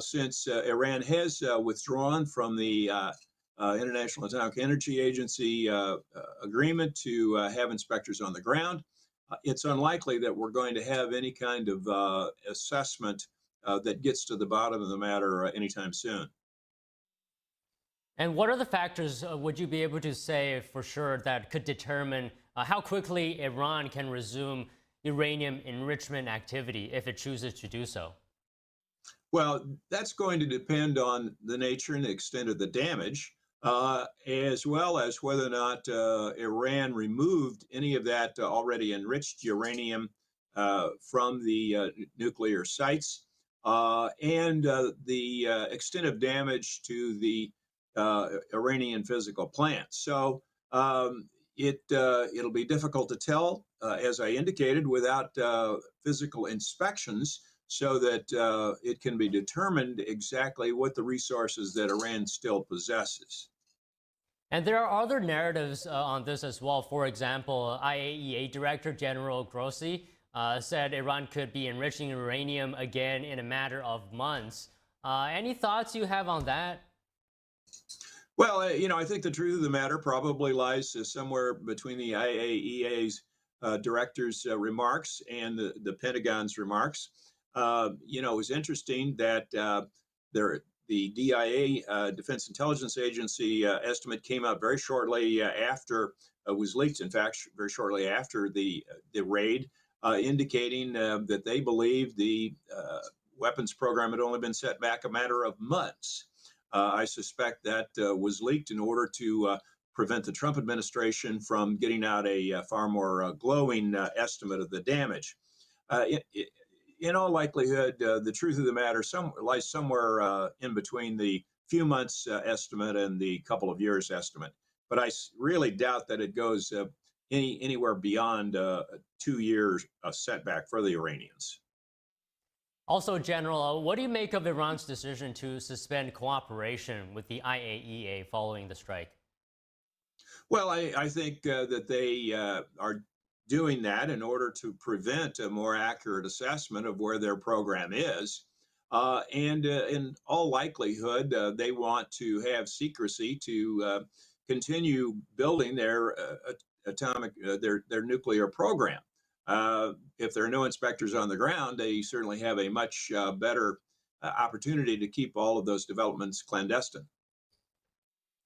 Since Iran has withdrawn from the International Atomic Energy Agency agreement to have inspectors on the ground, it's unlikely that we're going to have any kind of assessment that gets to the bottom of the matter anytime soon. And what are the factors, would you be able to say for sure, that could determine how quickly Iran can resume uranium enrichment activity if it chooses to do so? Well, that's going to depend on the nature and the extent of the damage, as well as whether or not Iran removed any of that already enriched uranium from the nuclear sites, and the extent of damage to the Iranian physical plants. So it'll be difficult to tell, as I indicated, without physical inspections, so that it can be determined exactly what the resources that Iran still possesses. And there are other narratives on this as well. For example, IAEA Director General Grossi said Iran could be enriching uranium again in a matter of months. Any thoughts you have on that? Well, I think the truth of the matter probably lies somewhere between the IAEA's director's remarks and the Pentagon's remarks. It was interesting that the DIA, Defense Intelligence Agency estimate came out very shortly after, was leaked, in fact, very shortly after the raid, indicating that they believe the weapons program had only been set back a matter of months. I suspect that was leaked in order to prevent the Trump administration from getting out a far more glowing estimate of the damage. In all likelihood, the truth of the matter lies somewhere in between the few months estimate and the couple of years estimate. But I really doubt that it goes anywhere beyond 2 years setback for the Iranians. Also, General, what do you make of Iran's decision to suspend cooperation with the IAEA following the strike? Well, I think that they are doing that in order to prevent a more accurate assessment of where their program is. And in all likelihood, they want to have secrecy to continue building their their nuclear program. If there are no inspectors on the ground, they certainly have a much better opportunity to keep all of those developments clandestine.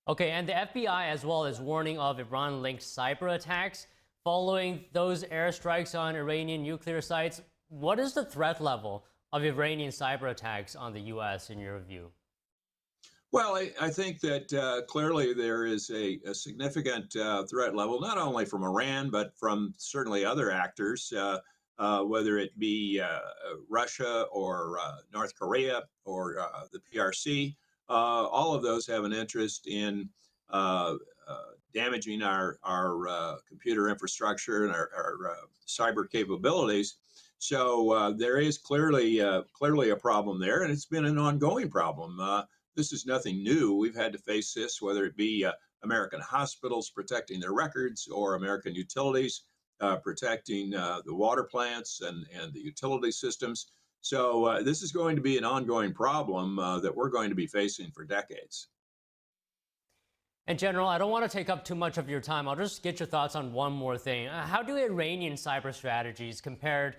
Okay, and the FBI as well is warning of Iran-linked cyber attacks following those airstrikes on Iranian nuclear sites. What is the threat level of Iranian cyber attacks on the U.S. in your view? Well, I think that clearly there is a significant threat level, not only from Iran, but from certainly other actors, whether it be Russia or North Korea or the PRC. All of those have an interest in damaging our computer infrastructure and our cyber capabilities. So there is clearly a problem there, and it's been an ongoing problem. This is nothing new. We've had to face this, whether it be American hospitals protecting their records or American utilities protecting the water plants and the utility systems. So this is going to be an ongoing problem that we're going to be facing for decades. And General, I don't want to take up too much of your time. I'll just get your thoughts on one more thing. How do Iranian cyber strategies compared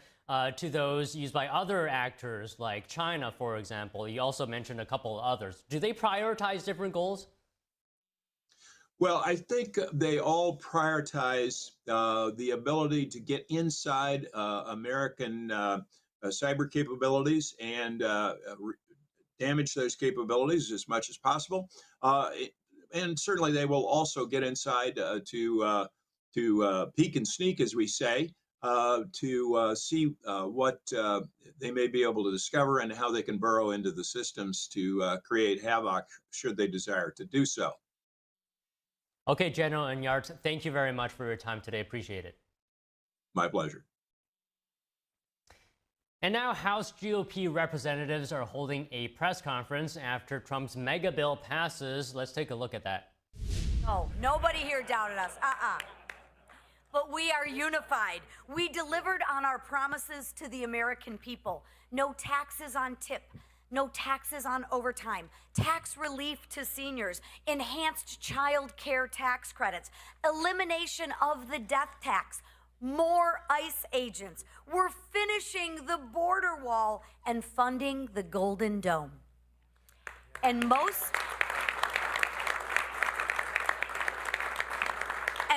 to those used by other actors like China, for example? You also mentioned a couple of others. Do they prioritize different goals? Well, I think they all prioritize the ability to get inside American cyber capabilities and damage those capabilities as much as possible. And certainly they will also get inside to peek and sneak, as we say, to see what they may be able to discover and how they can burrow into the systems to create havoc should they desire to do so. Okay, General Enyart, thank you very much for your time today. Appreciate it. My pleasure. And now House GOP representatives are holding a press conference after Trump's mega bill passes. Let's take a look at that. No, nobody here doubted us. But we are unified. We delivered on our promises to the American people. No taxes on tip, no taxes on overtime, tax relief to seniors, enhanced child care tax credits, elimination of the death tax, more ICE agents. We're finishing the border wall and funding the Golden Dome. And most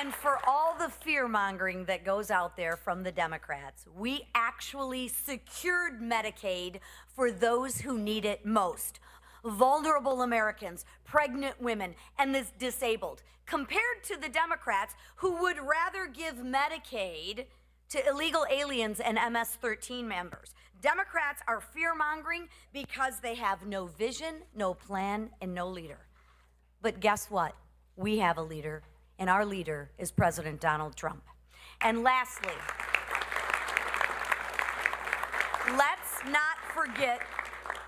And for all the fear-mongering that goes out there from the Democrats, we actually secured Medicaid for those who need it most. Vulnerable Americans, pregnant women, and the disabled, compared to the Democrats who would rather give Medicaid to illegal aliens and MS-13 members. Democrats are fear-mongering because they have no vision, no plan, and no leader. But guess what? We have a leader, and our leader is President Donald Trump. And lastly, let's not forget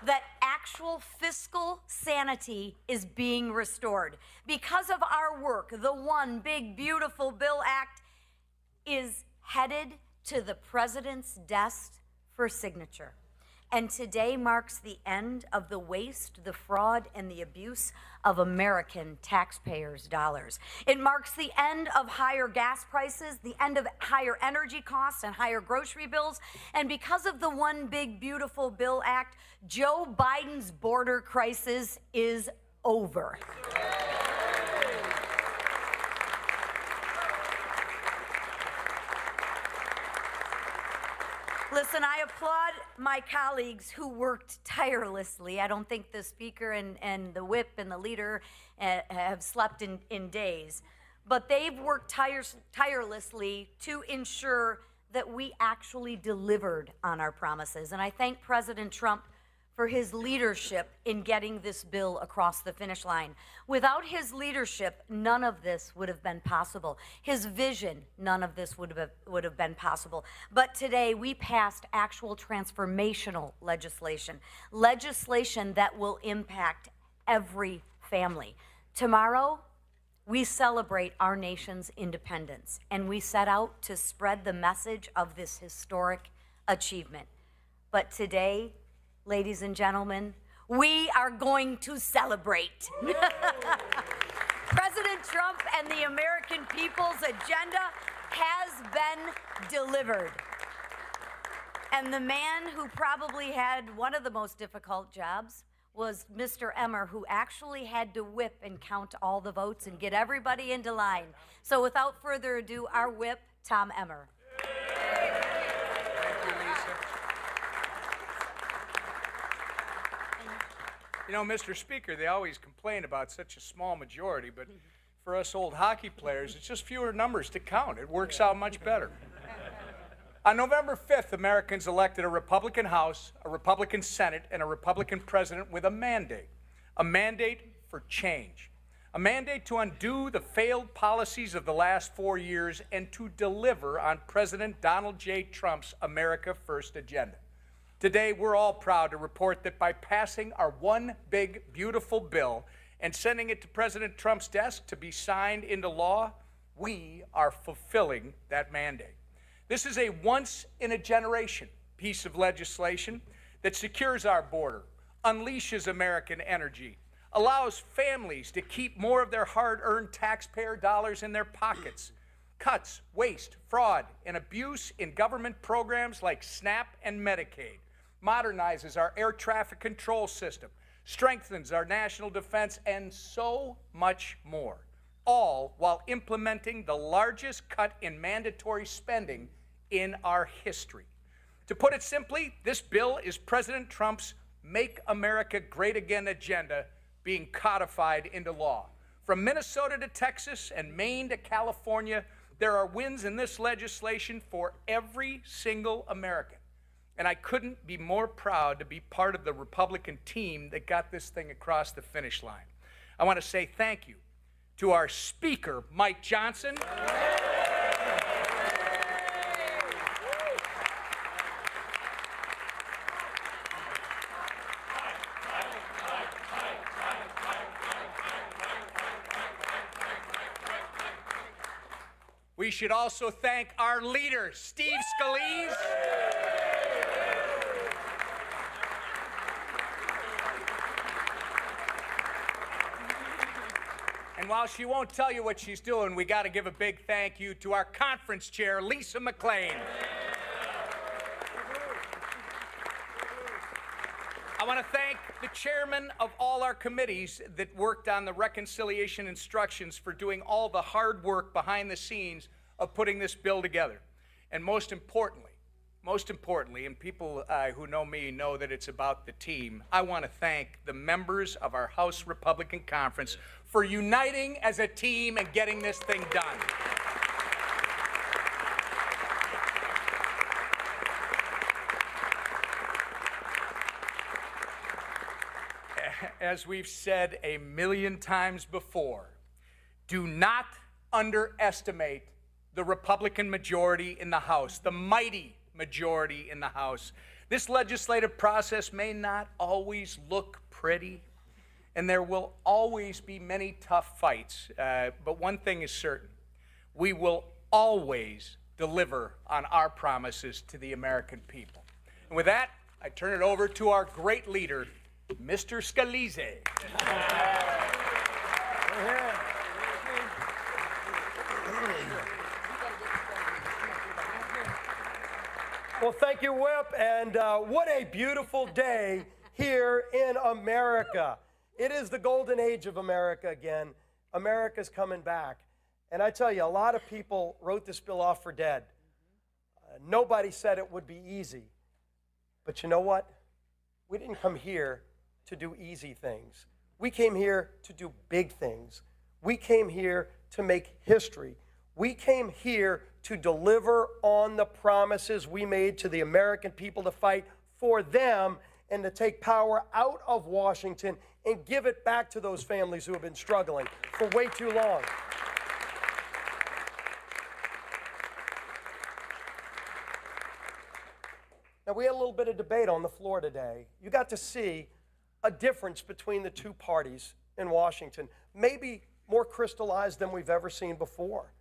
that actual fiscal sanity is being restored. Because of our work, the One Big Beautiful Bill Act is headed to the president's desk for signature. And today marks the end of the waste, the fraud, and the abuse of American taxpayers' dollars. It marks the end of higher gas prices, the end of higher energy costs and higher grocery bills. And because of the One Big Beautiful Bill Act, Joe Biden's border crisis is over. Listen, I applaud my colleagues who worked tirelessly. I don't think the Speaker and the Whip and the Leader have slept in days. But they've worked tirelessly to ensure that we actually delivered on our promises. And I thank President Trump for his leadership in getting this bill across the finish line. Without his leadership, none of this would have been possible. His vision, none of this would have been possible. But today, we passed actual transformational legislation, legislation that will impact every family. Tomorrow, we celebrate our nation's independence, and we set out to spread the message of this historic achievement. But today, ladies and gentlemen, we are going to celebrate. President Trump and the American people's agenda has been delivered. And the man who probably had one of the most difficult jobs was Mr. Emmer, who actually had to whip and count all the votes and get everybody into line. So without further ado, our whip, Tom Emmer. You know, Mr. Speaker, they always complain about such a small majority, but for us old hockey players, it's just fewer numbers to count. It works out much better. On November 5th, Americans elected a Republican House, a Republican Senate, and a Republican President with a mandate for change, a mandate to undo the failed policies of the last 4 years and to deliver on President Donald J. Trump's America First agenda. Today, we're all proud to report that by passing our One Big Beautiful Bill and sending it to President Trump's desk to be signed into law, we are fulfilling that mandate. This is a once-in-a-generation piece of legislation that secures our border, unleashes American energy, allows families to keep more of their hard-earned taxpayer dollars in their pockets, cuts waste, fraud, and abuse in government programs like SNAP and Medicaid, modernizes our air traffic control system, strengthens our national defense, and so much more, all while implementing the largest cut in mandatory spending in our history. To put it simply, this bill is President Trump's Make America Great Again agenda being codified into law. From Minnesota to Texas and Maine to California, there are wins in this legislation for every single American. And I couldn't be more proud to be part of the Republican team that got this thing across the finish line. I want to say thank you to our Speaker, Mike Johnson. We should also thank our leader, Steve Scalise. And while she won't tell you what she's doing, we got to give a big thank you to our conference chair, Lisa McLean. I want to thank the chairman of all our committees that worked on the reconciliation instructions for doing all the hard work behind the scenes of putting this bill together. And most importantly, and people who know me know that it's about the team, I want to thank the members of our House Republican Conference for uniting as a team and getting this thing done. As we've said a million times before, do not underestimate the Republican majority in the House, the mighty majority in the House. This legislative process may not always look pretty, and there will always be many tough fights, but one thing is certain: we will always deliver on our promises to the American people. And with that, I turn it over to our great leader, Mr. Scalise. Well, thank you, Whip, and what a beautiful day here in America. It is the golden age of America again. America's coming back. And I tell you, a lot of people wrote this bill off for dead. Nobody said it would be easy. But you know what? We didn't come here to do easy things. We came here to do big things. We came here to make history. We came here to deliver on the promises we made to the American people, to fight for them and to take power out of Washington and give it back to those families who have been struggling for way too long. Now, we had a little bit of debate on the floor today. You got to see a difference between the two parties in Washington, maybe more crystallized than we've ever seen before.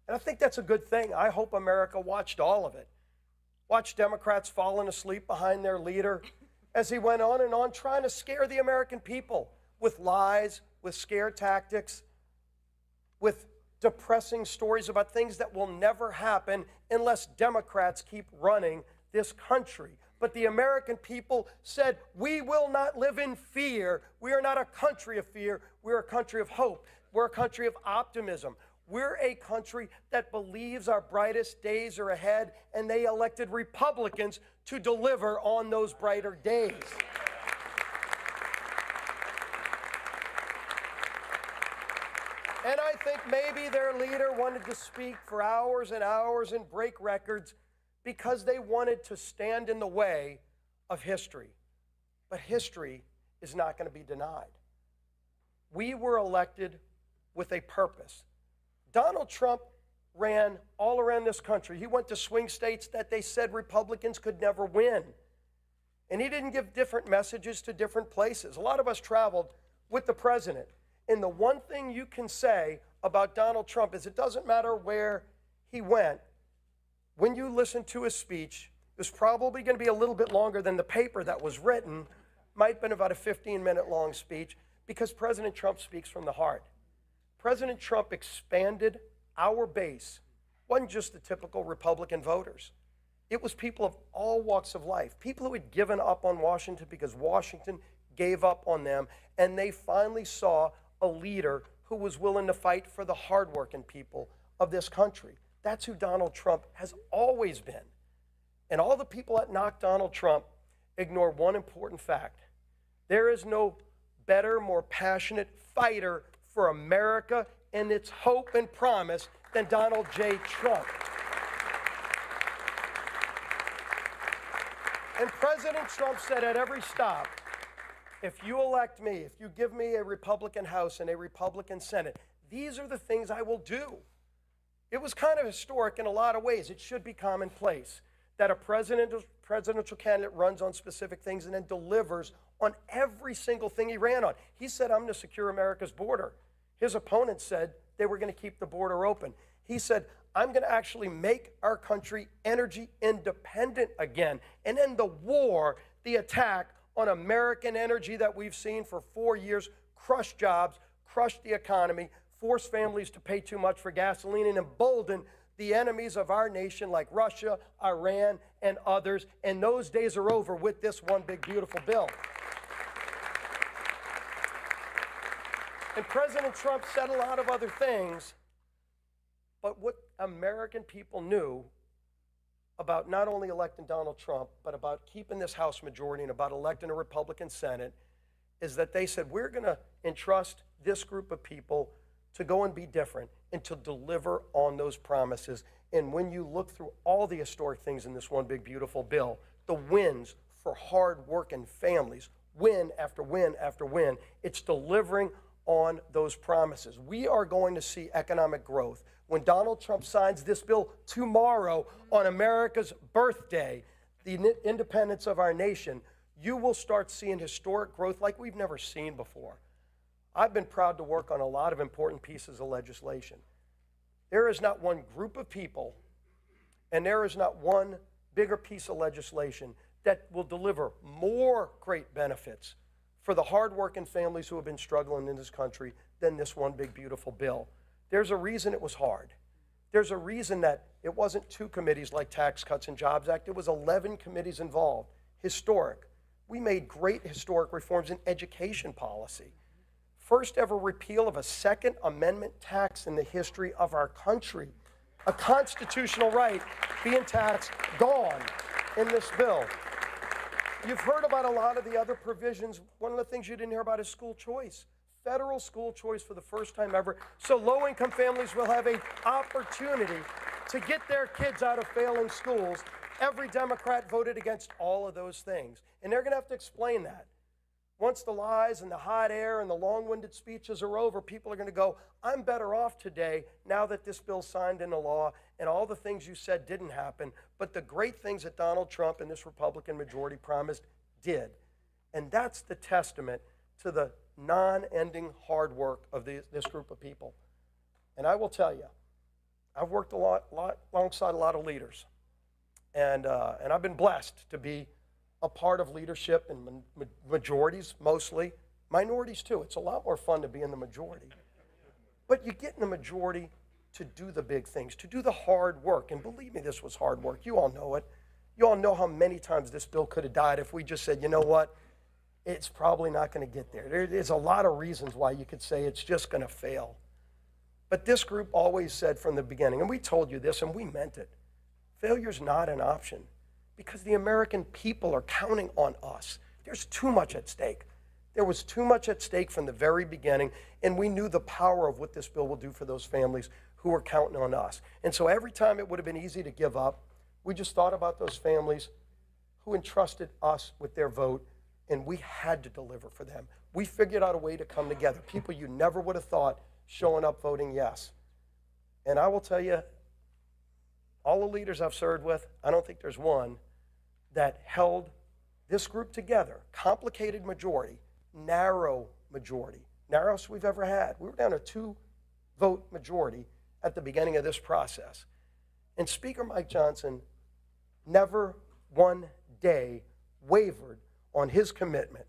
And I think that's a good thing. I hope America watched all of it. Watched Democrats falling asleep behind their leader as he went on and on trying to scare the American people with lies, with scare tactics, with depressing stories about things that will never happen unless Democrats keep running this country. But the American people said, we will not live in fear. We are not a country of fear. We're a country of hope. We're a country of optimism. We're a country that believes our brightest days are ahead, and they elected Republicans to deliver on those brighter days. And I think maybe their leader wanted to speak for hours and hours and break records because they wanted to stand in the way of history. But history is not going to be denied. We were elected with a purpose. Donald Trump ran all around this country. He went to swing states that they said Republicans could never win. And he didn't give different messages to different places. A lot of us traveled with the president. And the one thing you can say about Donald Trump is it doesn't matter where he went. When you listen to his speech, it was probably going to be a little bit longer than the paper that was written. Might have been about a 15-minute long speech because President Trump speaks from the heart. President Trump expanded our base. It wasn't just the typical Republican voters. It was people of all walks of life, people who had given up on Washington because Washington gave up on them, and they finally saw a leader who was willing to fight for the hardworking people of this country. That's who Donald Trump has always been. And all the people that knock Donald Trump ignore one important fact. There is no better, more passionate fighter for America and its hope and promise than Donald J. Trump. And President Trump said at every stop, if you elect me, if you give me a Republican House and a Republican Senate, these are the things I will do. It was kind of historic in a lot of ways. It should be commonplace that a presidential candidate runs on specific things and then delivers on every single thing he ran on. He said, I'm going to secure America's border. His opponents said they were going to keep the border open. He said, I'm going to actually make our country energy independent again. And then the war, the attack on American energy that we've seen for 4 years, crushed jobs, crushed the economy, forced families to pay too much for gasoline, and emboldened the enemies of our nation like Russia, Iran, and others. And those days are over with this one big, beautiful bill. And President Trump said a lot of other things, but what American people knew about not only electing Donald Trump, but about keeping this House majority and about electing a Republican Senate is that they said, we're going to entrust this group of people to go and be different and to deliver on those promises. And when you look through all the historic things in this one big, beautiful bill, the wins for hard-working families, win after win after win, it's delivering on those promises. We are going to see economic growth. When Donald Trump signs this bill tomorrow on America's birthday, the independence of our nation, you will start seeing historic growth like we've never seen before. I've been proud to work on a lot of important pieces of legislation. There is not one group of people, and there is not one bigger piece of legislation that will deliver more great benefits for the hardworking families who have been struggling in this country than this one big, beautiful bill. There's a reason it was hard. There's a reason that it wasn't 2 committees like Tax Cuts and Jobs Act. It was 11 committees involved. Historic. We made great historic reforms in education policy. First ever repeal of a Second Amendment tax in the history of our country. A constitutional right being taxed, gone in this bill. You've heard about a lot of the other provisions. One of the things you didn't hear about is school choice. Federal school choice for the first time ever. So low-income families will have an opportunity to get their kids out of failing schools. Every Democrat voted against all of those things. And they're going to have to explain that. Once the lies and the hot air and the long-winded speeches are over, people are going to go, I'm better off today now that this bill's signed into law and all the things you said didn't happen, but the great things that Donald Trump and this Republican majority promised did. And that's the testament to the non-ending hard work of this group of people. And I will tell you, I've worked alongside a lot of leaders, and I've been blessed to be a part of leadership in majorities, mostly. Minorities, too. It's a lot more fun to be in the majority. But you get in the majority to do the big things, to do the hard work. And believe me, this was hard work. You all know it. You all know how many times this bill could have died if we just said, you know what, it's probably not going to get there. There's a lot of reasons why you could say it's just going to fail. But this group always said from the beginning, and we told you this, and we meant it, failure's not an option. Because the American people are counting on us. There's too much at stake. There was too much at stake from the very beginning, and we knew the power of what this bill will do for those families who were counting on us. And so every time it would have been easy to give up, we just thought about those families who entrusted us with their vote, and we had to deliver for them. We figured out a way to come together. People you never would have thought showing up voting yes. And I will tell you, all the leaders I've served with, I don't think there's one that held this group together. Complicated majority, narrow majority, narrowest we've ever had. We were down to 2-vote majority at the beginning of this process. And Speaker Mike Johnson never one day wavered on his commitment.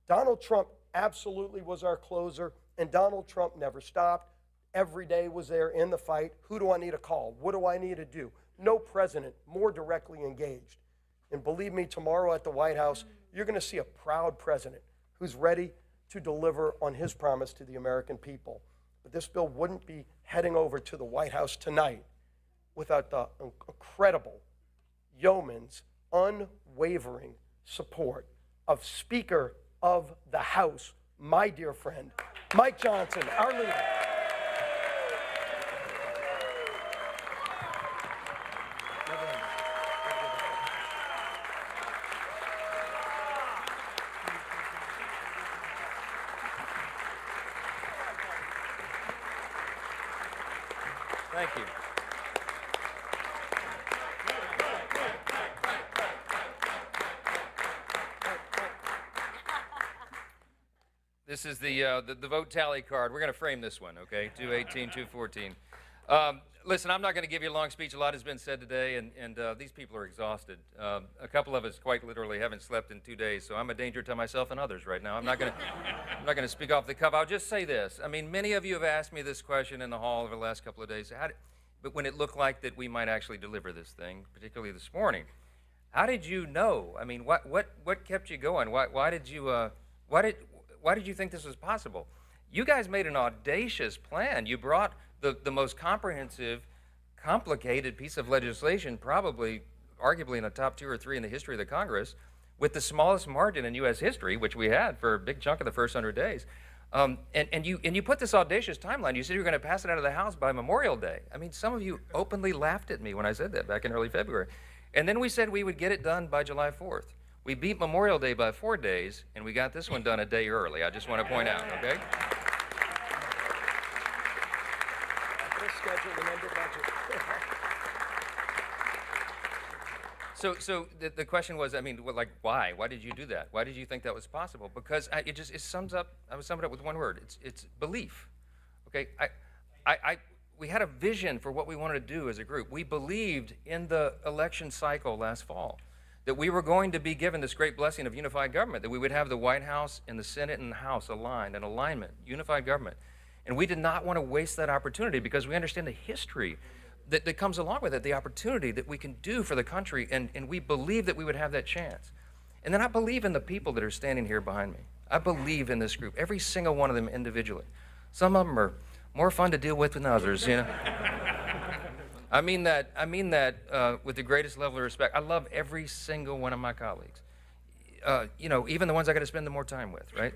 Donald Trump absolutely was our closer, and Donald Trump never stopped. Every day was there in the fight. Who do I need to call? What do I need to do? No president more directly engaged. And believe me, tomorrow at the White House, you're going to see a proud president who's ready to deliver on his promise to the American people. But this bill wouldn't be heading over to the White House tonight without the incredible yeoman's unwavering support of Speaker of the House, my dear friend, Mike Johnson, our leader. Thank you. This is the vote tally card. We're going to frame this one, okay? 218, 214. Listen, I'm not going to give you a long speech. A lot has been said today, and these people are exhausted. A couple of us quite literally haven't slept in 2 days, so I'm a danger to myself and others right now. I'm not going to speak off the cuff. I'll just say this. I mean, many of you have asked me this question in the hall over the last couple of days. But when it looked like that we might actually deliver this thing, particularly this morning, how did you know? I mean, what kept you going? Why did you think this was possible? You guys made an audacious plan. You brought the most comprehensive, complicated piece of legislation, probably, arguably in the top 2 or 3 in the history of the Congress, with the smallest margin in U.S. history, which we had for a big chunk of the first 100 days. And you put this audacious timeline. You said you were going to pass it out of the House by Memorial Day. I mean, some of you openly laughed at me when I said that back in early February. And then we said we would get it done by July 4th. We beat Memorial Day by 4 days, and we got this one done a day early. I just want to point out, okay? So the question was, I mean, like, why? Why did you do that? Why did you think that was possible? Because it sums up, I would sum it up with one word. It's belief, okay? We had a vision for what we wanted to do as a group. We believed in the election cycle last fall that we were going to be given this great blessing of unified government, that we would have the White House and the Senate and the House aligned, in alignment, unified government. And we did not want to waste that opportunity because we understand the history that comes along with it, the opportunity that we can do for the country, and we believe that we would have that chance. And then I believe in the people that are standing here behind me. I believe in this group, every single one of them individually. Some of them are more fun to deal with than others, you know. I mean that with the greatest level of respect. I love every single one of my colleagues. You know, even the ones I got to spend the more time with, right?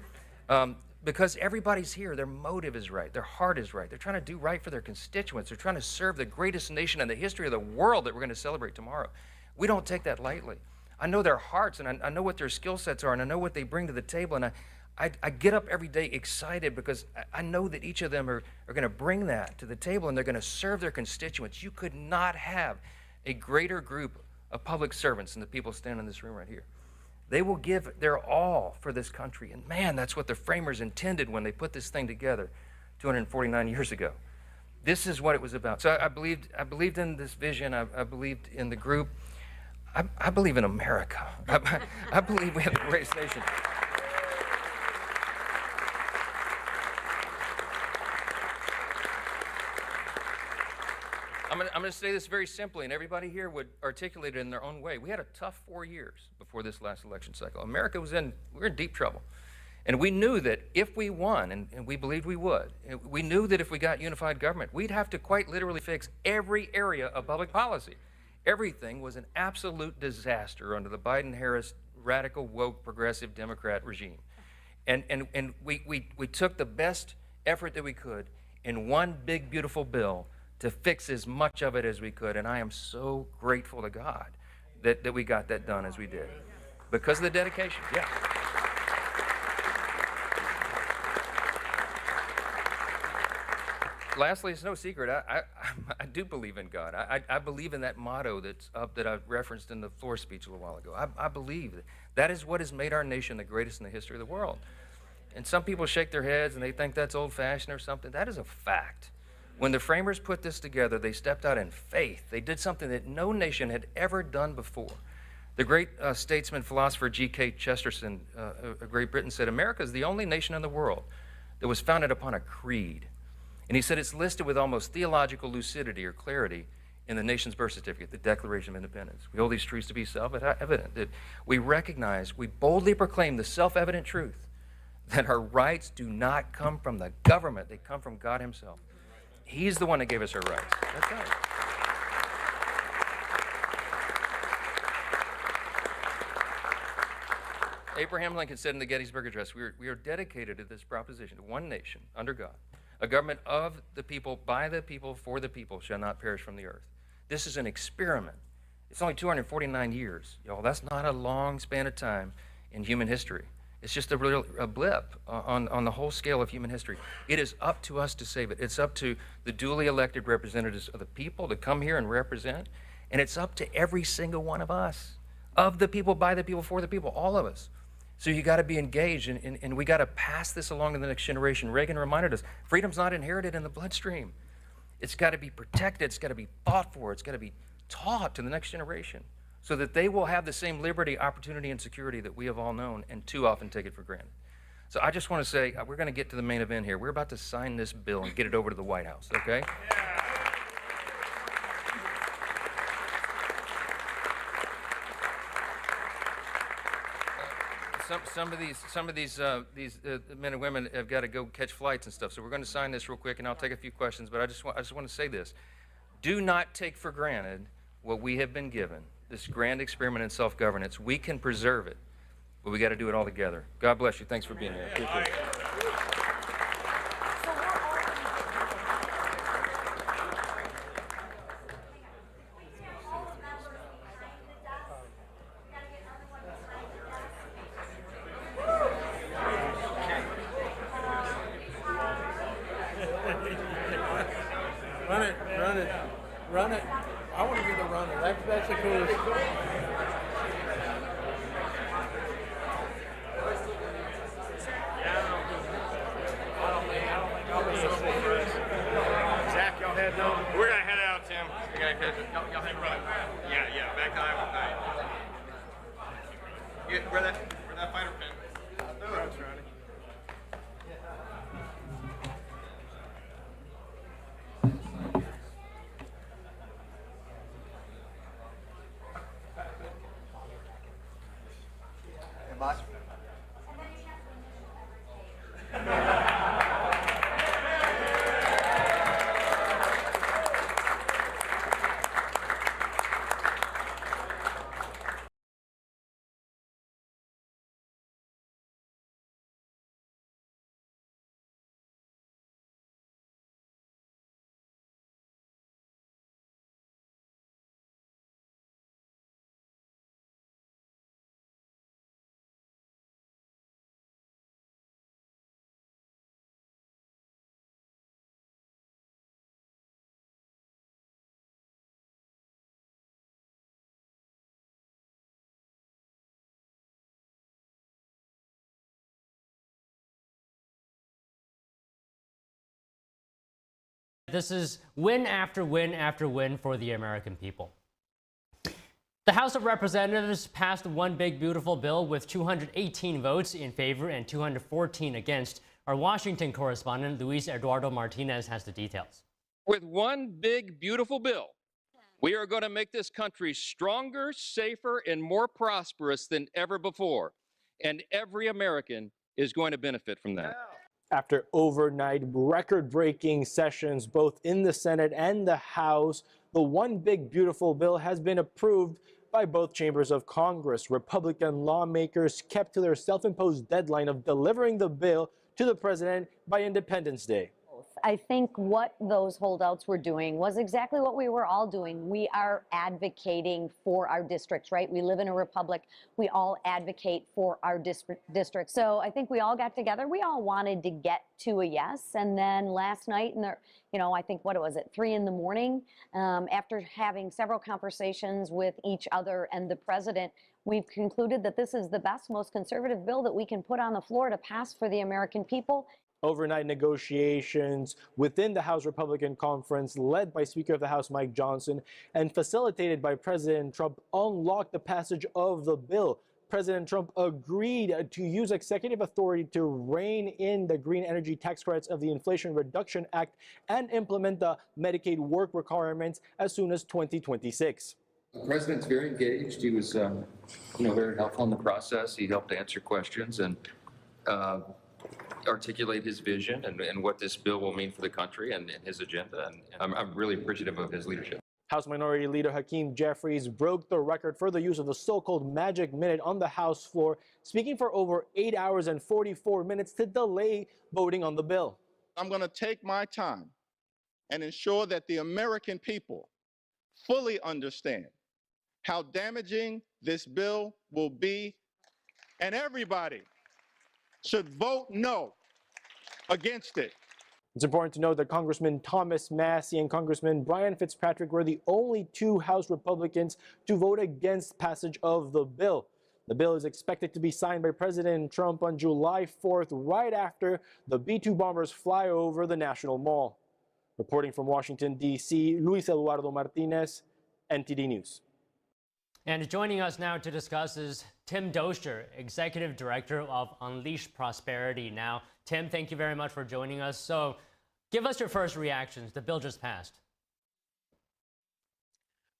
Because everybody's here, their motive is right, their heart is right. They're trying to do right for their constituents. They're trying to serve the greatest nation in the history of the world that we're going to celebrate tomorrow. We don't take that lightly. I know their hearts, and I know what their skill sets are, and I know what they bring to the table, and I get up every day excited because I know that each of them are going to bring that to the table, and they're going to serve their constituents. You could not have a greater group of public servants than the people standing in this room right here. They will give their all for this country, and man, that's what the framers intended when they put this thing together 249 years ago. This is what it was about. So I believed in this vision. I believed in the group. I believe in America. I believe we have the greatest nation. I'm going to say this very simply, and everybody here would articulate it in their own way. We had a tough 4 years before this last election cycle. America we were in deep trouble. And we knew that if we won, and we believed we would, we knew that if we got unified government, we'd have to quite literally fix every area of public policy. Everything was an absolute disaster under the Biden-Harris radical, woke, progressive Democrat regime. And we took the best effort that we could in one big, beautiful bill to fix as much of it as we could. And I am so grateful to God that we got that done as we did. Because of the dedication, yeah. Lastly, it's no secret, I do believe in God. I believe in that motto that's up that I referenced in the floor speech a little while ago. I believe that is what has made our nation the greatest in the history of the world. And some people shake their heads and they think that's old-fashioned or something. That is a fact. When the framers put this together, they stepped out in faith. They did something that no nation had ever done before. The great statesman, philosopher G.K. Chesterton of Great Britain said, America is the only nation in the world that was founded upon a creed. And he said it's listed with almost theological lucidity or clarity in the nation's birth certificate, the Declaration of Independence. We hold these truths to be self-evident, that we recognize, we boldly proclaim the self-evident truth that our rights do not come from the government, they come from God himself. He's the one that gave us our rights. That's right. Abraham Lincoln said in the Gettysburg Address, we are dedicated to this proposition, one nation, under God, a government of the people, by the people, for the people, shall not perish from the earth. This is an experiment. It's only 249 years, y'all. That's not a long span of time in human history. It's just a blip on the whole scale of human history. It is up to us to save it. It's up to the duly elected representatives of the people to come here and represent, and it's up to every single one of us, of the people, by the people, for the people, all of us. So you got to be engaged, and we got to pass this along to the next generation. Reagan reminded us, freedom's not inherited in the bloodstream. It's got to be protected. It's got to be fought for. It's got to be taught to the next generation, so that they will have the same liberty, opportunity, and security that we have all known and too often take it for granted. So I just want to say, we're going to get to the main event here. We're about to sign this bill and get it over to the White House, okay? some of these men and women have got to go catch flights and stuff. So we're going to sign this real quick, and I'll take a few questions. But I just want to say this: do not take for granted what we have been given. This grand experiment in self-governance. We can preserve it, but we got to do it all together. God bless you. Thanks for being here. Appreciate it. Run it. I want to be the runner. That's the coolest. Zach, y'all head down. We're gonna head out, Tim. Y'all hang right. Yeah. Back to Iowa. Where that fighter pin? No, that's right. This is win after win after win for the American people. The House of Representatives passed one big beautiful bill with 218 votes in favor and 214 against. Our Washington correspondent Luis Eduardo Martinez has the details. With one big beautiful bill, we are going to make this country stronger, safer, and more prosperous than ever before. And every American is going to benefit from that. After overnight record-breaking sessions both in the Senate and the House, the one big beautiful bill has been approved by both chambers of Congress. Republican lawmakers kept to their self-imposed deadline of delivering the bill to the president by Independence Day. I think what those holdouts were doing was exactly what we were all doing. We are advocating for our districts, right? We live in a republic. We all advocate for our districts. So I think we all got together. We all wanted to get to a yes. And then last night, I think, what was it, 3 in the morning, after having several conversations with each other and the president, we've concluded that this is the best, most conservative bill that we can put on the floor to pass for the American people. Overnight negotiations within the House Republican Conference, led by Speaker of the House Mike Johnson and facilitated by President Trump, unlocked the passage of the bill. President Trump agreed to use executive authority to rein in the green energy tax credits of the Inflation Reduction Act and implement the Medicaid work requirements as soon as 2026. The president's very engaged. He was, very helpful in the process. He helped answer questions and articulate his vision and what this bill will mean for the country and his agenda. And I'm really appreciative of his leadership. House Minority Leader Hakeem Jeffries broke the record for the use of the so-called magic minute on the House floor, speaking for over 8 hours and 44 minutes to delay voting on the bill. I'm going to take my time and ensure that the American people fully understand how damaging this bill will be, and everybody should vote no against it. It's important to note that Congressman Thomas Massie and Congressman Brian Fitzpatrick were the only 2 House Republicans to vote against passage of the bill. The bill is expected to be signed by President Trump on July 4th, right after the B-2 bombers fly over the National Mall. Reporting from Washington, D.C., Luis Eduardo Martinez, NTD News. And joining us now to discuss is Tim Doster, Executive Director of Unleash Prosperity Now. Tim, thank you very much for joining us. So give us your first reactions. The bill just passed.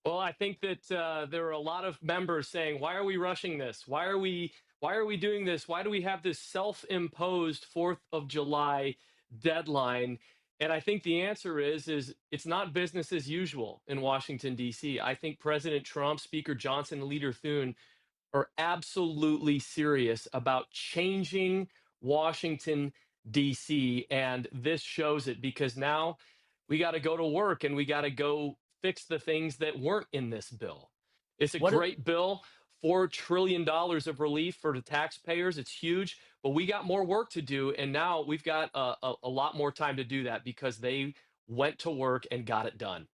Well, I think that there were a lot of members saying, why are we rushing this? Why are we Why are we doing this? Why do we have this self-imposed 4th of July deadline? And I think the answer is it's not business as usual in Washington, D.C. I think President Trump, Speaker Johnson, and Leader Thune are absolutely serious about changing Washington, D.C. And this shows it, because now we got to go to work and we got to go fix the things that weren't in this bill. It's a great bill, $4 trillion of relief for the taxpayers. It's huge, but we got more work to do. And now we've got a lot more time to do that because they went to work and got it done.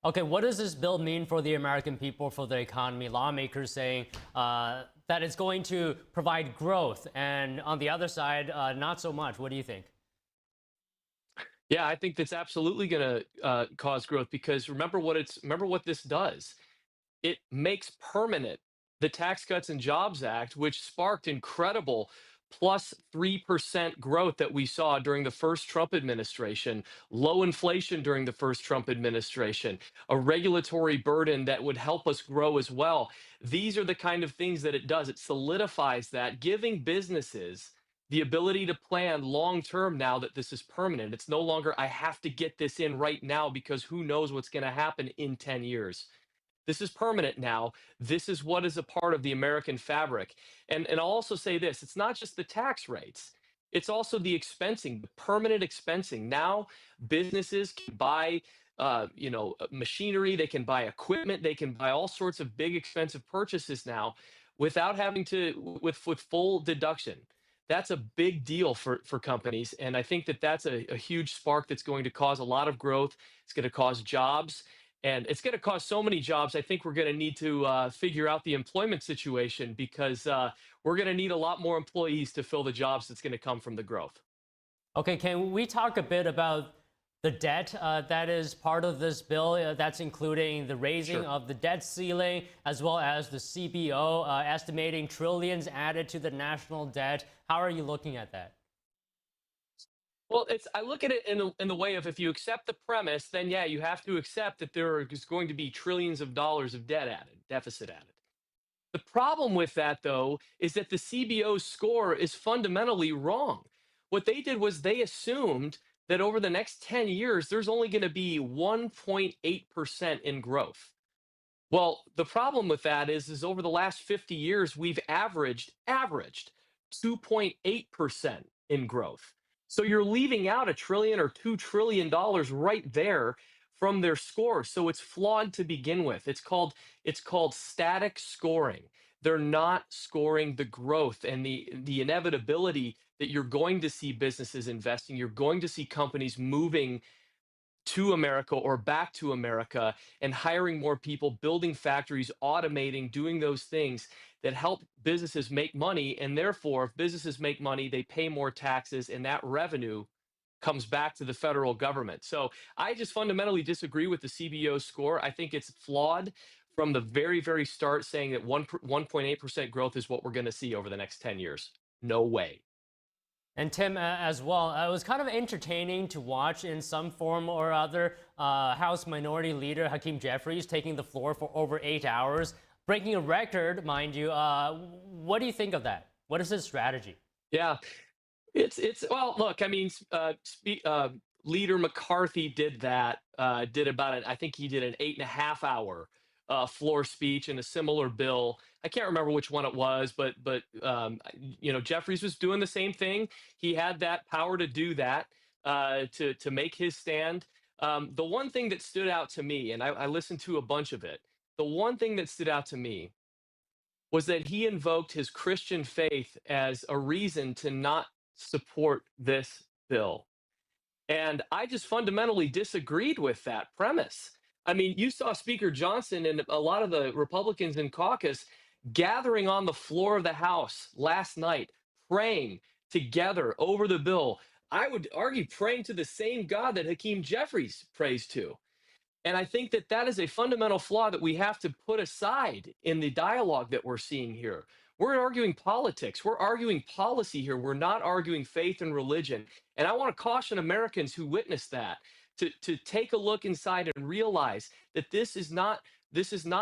Okay, what does this bill mean for the American people, for the economy? Lawmakers saying that it's going to provide growth, and on the other side, not so much. What do you think? Yeah, I think that's absolutely going to cause growth, because remember what this does. It makes permanent the Tax Cuts and Jobs Act, which sparked incredible plus 3% growth that we saw during the first Trump administration, low inflation during the first Trump administration, a regulatory burden that would help us grow as well. These are the kind of things that it does. It solidifies that, giving businesses the ability to plan long-term now that this is permanent. It's no longer, I have to get this in right now because who knows what's going to happen in 10 years. This is permanent now. This is what is a part of the American fabric. And I'll also say this, it's not just the tax rates. It's also the expensing, the permanent expensing. Now businesses can buy machinery, they can buy equipment, they can buy all sorts of big expensive purchases now without having to, with full deduction. That's a big deal for companies. And I think that that's a huge spark that's going to cause a lot of growth. It's going to cause jobs. And it's going to cause so many jobs. I think we're going to need to figure out the employment situation, because we're going to need a lot more employees to fill the jobs that's going to come from the growth. Okay, can we talk a bit about the debt that is part of this bill? That's including the raising of the debt ceiling, as well as the CBO estimating trillions added to the national debt. How are you looking at that? Well, I look at it in the way of, if you accept the premise, then yeah, you have to accept that there is going to be trillions of dollars of deficit added. The problem with that, though, is that the CBO's score is fundamentally wrong. What they did was they assumed that over the next 10 years, there's only going to be 1.8% in growth. Well, the problem with that is over the last 50 years, we've averaged 2.8% in growth. So you're leaving out $1 trillion or $2 trillion right there from their score. So it's flawed to begin with. It's called static scoring. They're not scoring the growth and the inevitability that you're going to see businesses investing. You're going to see companies moving to America or back to America and hiring more people, building factories, automating, doing those things that help businesses make money. And therefore, if businesses make money, they pay more taxes, and that revenue comes back to the federal government. So I just fundamentally disagree with the CBO score. I think it's flawed from the very, very start, saying that 1.8% growth is what we're going to see over the next 10 years. No way. And Tim, as well, it was kind of entertaining to watch in some form or other House Minority Leader Hakeem Jeffries taking the floor for over 8 hours, breaking a record, mind you. What do you think of that? What is his strategy? Yeah, well, look, I mean, Leader McCarthy did that, I think he did an 8.5-hour floor speech in a similar bill. I can't remember which one it was, but Jeffries was doing the same thing. He had that power to do that, to make his stand. The one thing that stood out to me, and I listened to a bunch of it, the one thing that stood out to me was that he invoked his Christian faith as a reason to not support this bill. And I just fundamentally disagreed with that premise. I mean, you saw Speaker Johnson and a lot of the Republicans in caucus gathering on the floor of the House last night, praying together over the bill. I would argue praying to the same God that Hakeem Jeffries prays to. And I think that that is a fundamental flaw that we have to put aside in the dialogue that we're seeing here. We're arguing politics. We're arguing policy here. We're not arguing faith and religion. And I want to caution Americans who witness that to take a look inside and realize that this is not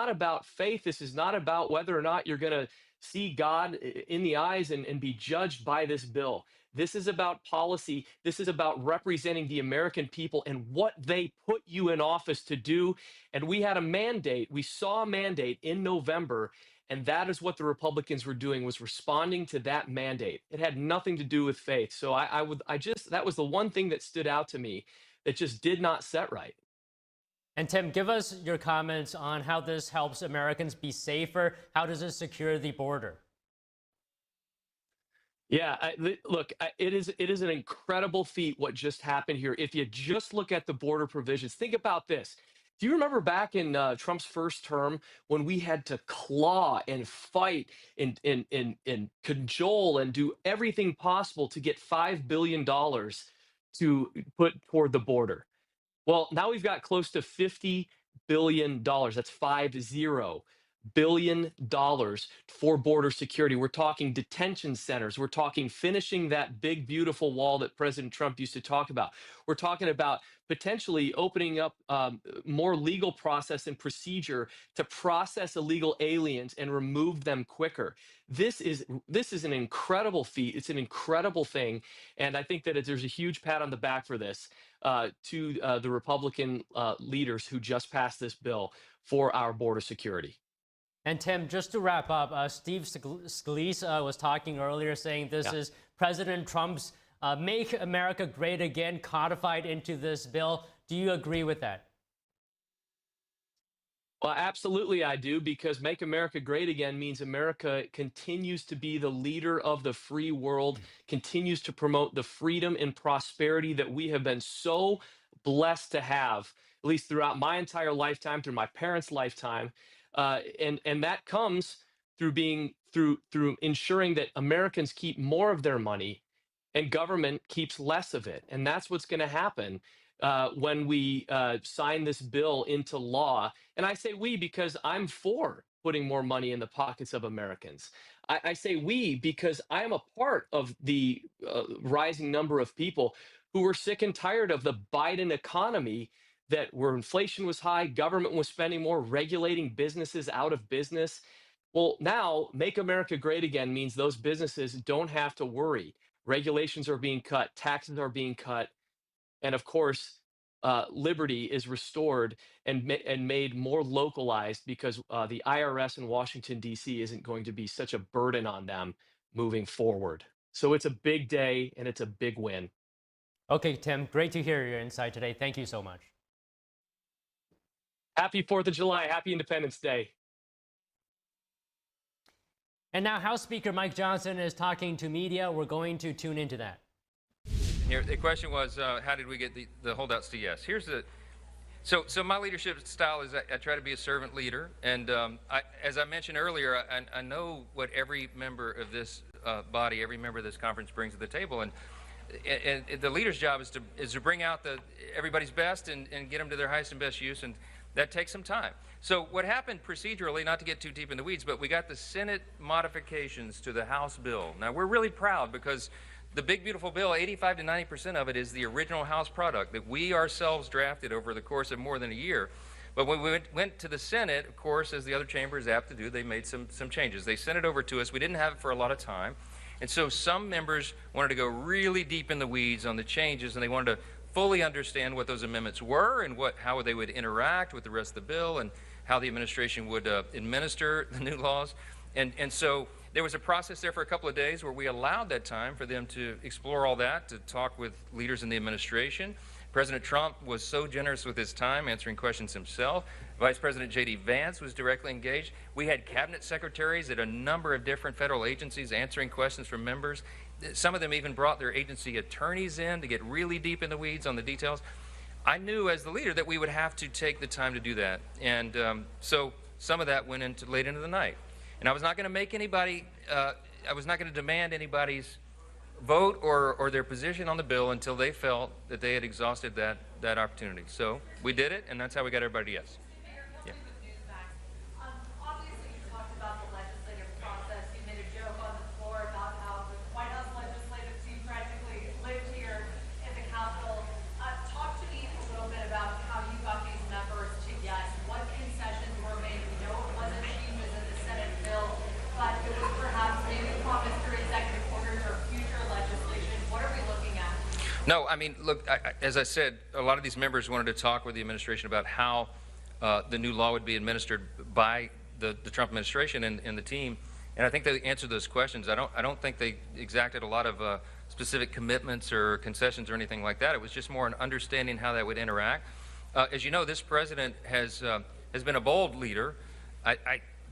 about faith. This is not about whether or not you're going to see God in the eyes and be judged by this bill. This is about policy. This is about representing the American people and what they put you in office to do. And we had a mandate. We saw a mandate in November, and that is what the Republicans were doing, was responding to that mandate. It had nothing to do with faith. So that was the one thing that stood out to me that just did not set right. And Tim, give us your comments on how this helps Americans be safer. How does it secure the border? Yeah, look, it is an incredible feat what just happened here. If you just look at the border provisions, think about this. Do you remember back in Trump's first term when we had to claw and fight and cajole and do everything possible to get $5 billion to put toward the border? Well, now we've got close to $50 billion. That's $50 billion for border security. We're talking detention centers. We're talking finishing that big, beautiful wall that President Trump used to talk about. We're talking about potentially opening up more legal process and procedure to process illegal aliens and remove them quicker. This is an incredible feat. It's an incredible thing. And I think that there's a huge pat on the back for this to the Republican leaders who just passed this bill for our border security. And Tim, just to wrap up, Steve Scalise was talking earlier saying this is President Trump's Make America Great Again codified into this bill. Do you agree with that? Well, absolutely I do, because Make America Great Again means America continues to be the leader of the free world, continues to promote the freedom and prosperity that we have been so blessed to have, at least throughout my entire lifetime, through my parents' lifetime. And that comes through ensuring that Americans keep more of their money and government keeps less of it. And that's what's going to happen when we sign this bill into law. And I say we because I'm for putting more money in the pockets of Americans. I say we because I am a part of the rising number of people who were sick and tired of the Biden economy, where inflation was high, government was spending more, regulating businesses out of business. Well, now Make America Great Again means those businesses don't have to worry. Regulations are being cut, taxes are being cut, and of course, liberty is restored and made more localized, because the IRS in Washington, D.C. isn't going to be such a burden on them moving forward. So it's a big day and it's a big win. Okay, Tim, great to hear your insight today. Thank you so much. Happy 4th of July. Happy Independence Day. And now House Speaker Mike Johnson is talking to media. We're going to tune into that. Here, the question was, how did we get the holdouts to yes? Here's the, so my leadership style is I try to be a servant leader. And as I mentioned earlier, I know what every member of this body, every member of this conference brings to the table. And the leader's job is to bring out everybody's best and get them to their highest and best use. And that takes some time. So what happened procedurally, not to get too deep in the weeds, but we got the Senate modifications to the House bill. Now, we're really proud because the big, beautiful bill, 85 to 90% of it is the original House product that we ourselves drafted over the course of more than a year. But when we went to the Senate, of course, as the other chamber is apt to do, they made some changes. They sent it over to us. We didn't have it for a lot of time. And so some members wanted to go really deep in the weeds on the changes, and they wanted to fully understand what those amendments were and how they would interact with the rest of the bill and how the administration would administer the new laws. And so there was a process there for a couple of days where we allowed that time for them to explore all that, to talk with leaders in the administration. President Trump was so generous with his time, answering questions himself. Vice President J.D. Vance was directly engaged. We had cabinet secretaries at a number of different federal agencies answering questions from members. Some of them even brought their agency attorneys in to get really deep in the weeds on the details. I knew as the leader that we would have to take the time to do that. And so some of that went into late into the night. And I was not going to make anybody, I was not going to demand anybody's vote or their position on the bill until they felt that they had exhausted that opportunity. So we did it, and that's how we got everybody to yes. Yeah. Obviously, you talked about the legislative process. You made a joke on the floor about how the White House legislative team practically lived here in the Capitol. Talk to me a little bit about how you got these members to yes. What concessions were made? We know it wasn't changes in the Senate bill, but it was No, I mean, look, as I said, a lot of these members wanted to talk with the administration about how the new law would be administered by the Trump administration and the team, and I think they answered those questions. I don't think they exacted a lot of specific commitments or concessions or anything like that. It was just more an understanding how that would interact. As you know, this president has been a bold leader.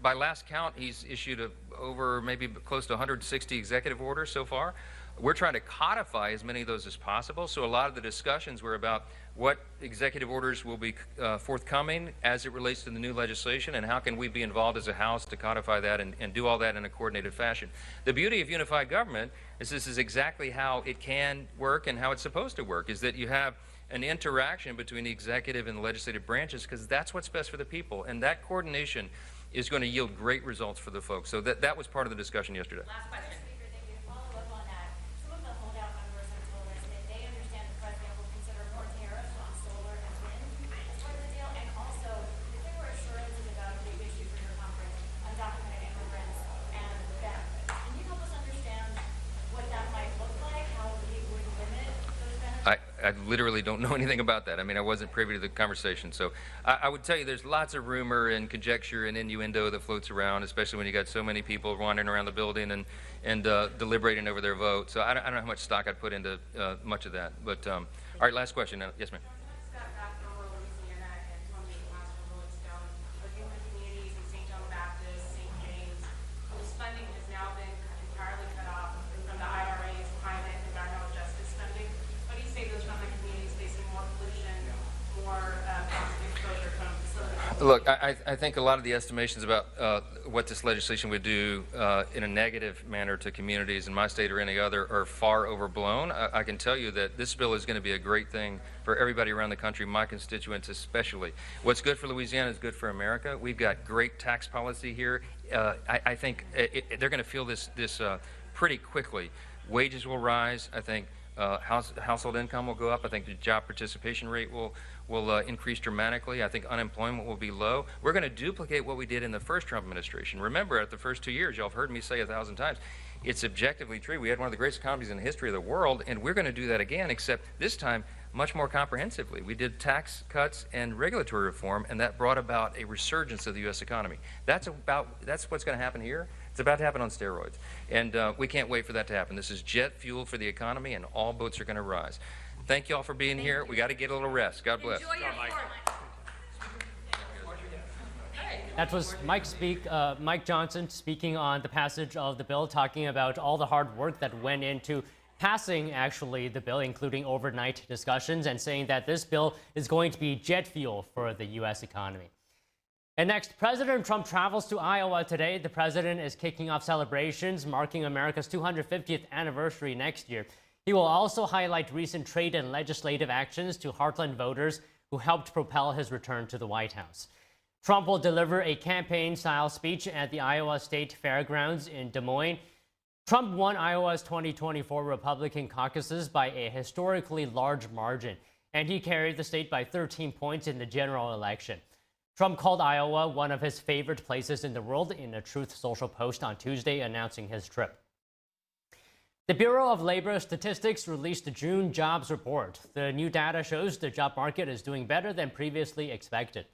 By last count, he's issued over maybe close to 160 executive orders so far. We're trying to codify as many of those as possible. So a lot of the discussions were about what executive orders will be forthcoming as it relates to the new legislation, and how can we be involved as a House to codify that and do all that in a coordinated fashion. The beauty of unified government is this is exactly how it can work and how it's supposed to work, is that you have an interaction between the executive and the legislative branches, because that's what's best for the people, and that coordination is going to yield great results for the folks. So that was part of the discussion yesterday. Last question. Speaker, thank you. To follow up on that, some of the holdout members have told us that they understand the president will consider more tariffs on solar and wind as part of the deal, and also if there were assurances about a big issue for your conference, undocumented immigrants and them. Can you help us understand what that might look like, how we would limit those benefits? I literally don't know anything about that. I mean, I wasn't privy to the conversation. So I would tell you there's lots of rumor and conjecture and innuendo that floats around, especially when you got so many people wandering around the building and deliberating over their vote. So I don't know how much stock I'd put into much of that. But all right, last question. Yes, ma'am. Look, I think a lot of the estimations about what this legislation would do in a negative manner to communities in my state or any other are far overblown. I can tell you that this bill is going to be a great thing for everybody around the country, my constituents especially. What's good for Louisiana is good for America. We've got great tax policy here. I think they're going to feel this pretty quickly. Wages will rise. I think household income will go up. I think the job participation rate will increase dramatically. I think unemployment will be low. We're going to duplicate what we did in the first Trump administration. Remember, at the first 2 years, y'all have heard me say 1,000 times, it's objectively true. We had one of the greatest economies in the history of the world, and we're going to do that again, except this time much more comprehensively. We did tax cuts and regulatory reform, and that brought about a resurgence of the U.S. economy. That's what's going to happen here. It's about to happen on steroids, and we can't wait for that to happen. This is jet fuel for the economy, and all boats are going to rise. Thank you all for being here. We got to get a little rest. God bless. That was Mike Johnson speaking on the passage of the bill, talking about all the hard work that went into passing actually the bill, including overnight discussions, and saying that this bill is going to be jet fuel for the U.S. economy. And next, President Trump travels to Iowa today. The president is kicking off celebrations marking America's 250th anniversary next year. He will also highlight recent trade and legislative actions to Heartland voters who helped propel his return to the White House. Trump will deliver a campaign-style speech at the Iowa State Fairgrounds in Des Moines. Trump won Iowa's 2024 Republican caucuses by a historically large margin, and he carried the state by 13 points in the general election. Trump called Iowa one of his favorite places in the world in a Truth Social post on Tuesday announcing his trip. The Bureau of Labor Statistics released the June jobs report. The new data shows the job market is doing better than previously expected.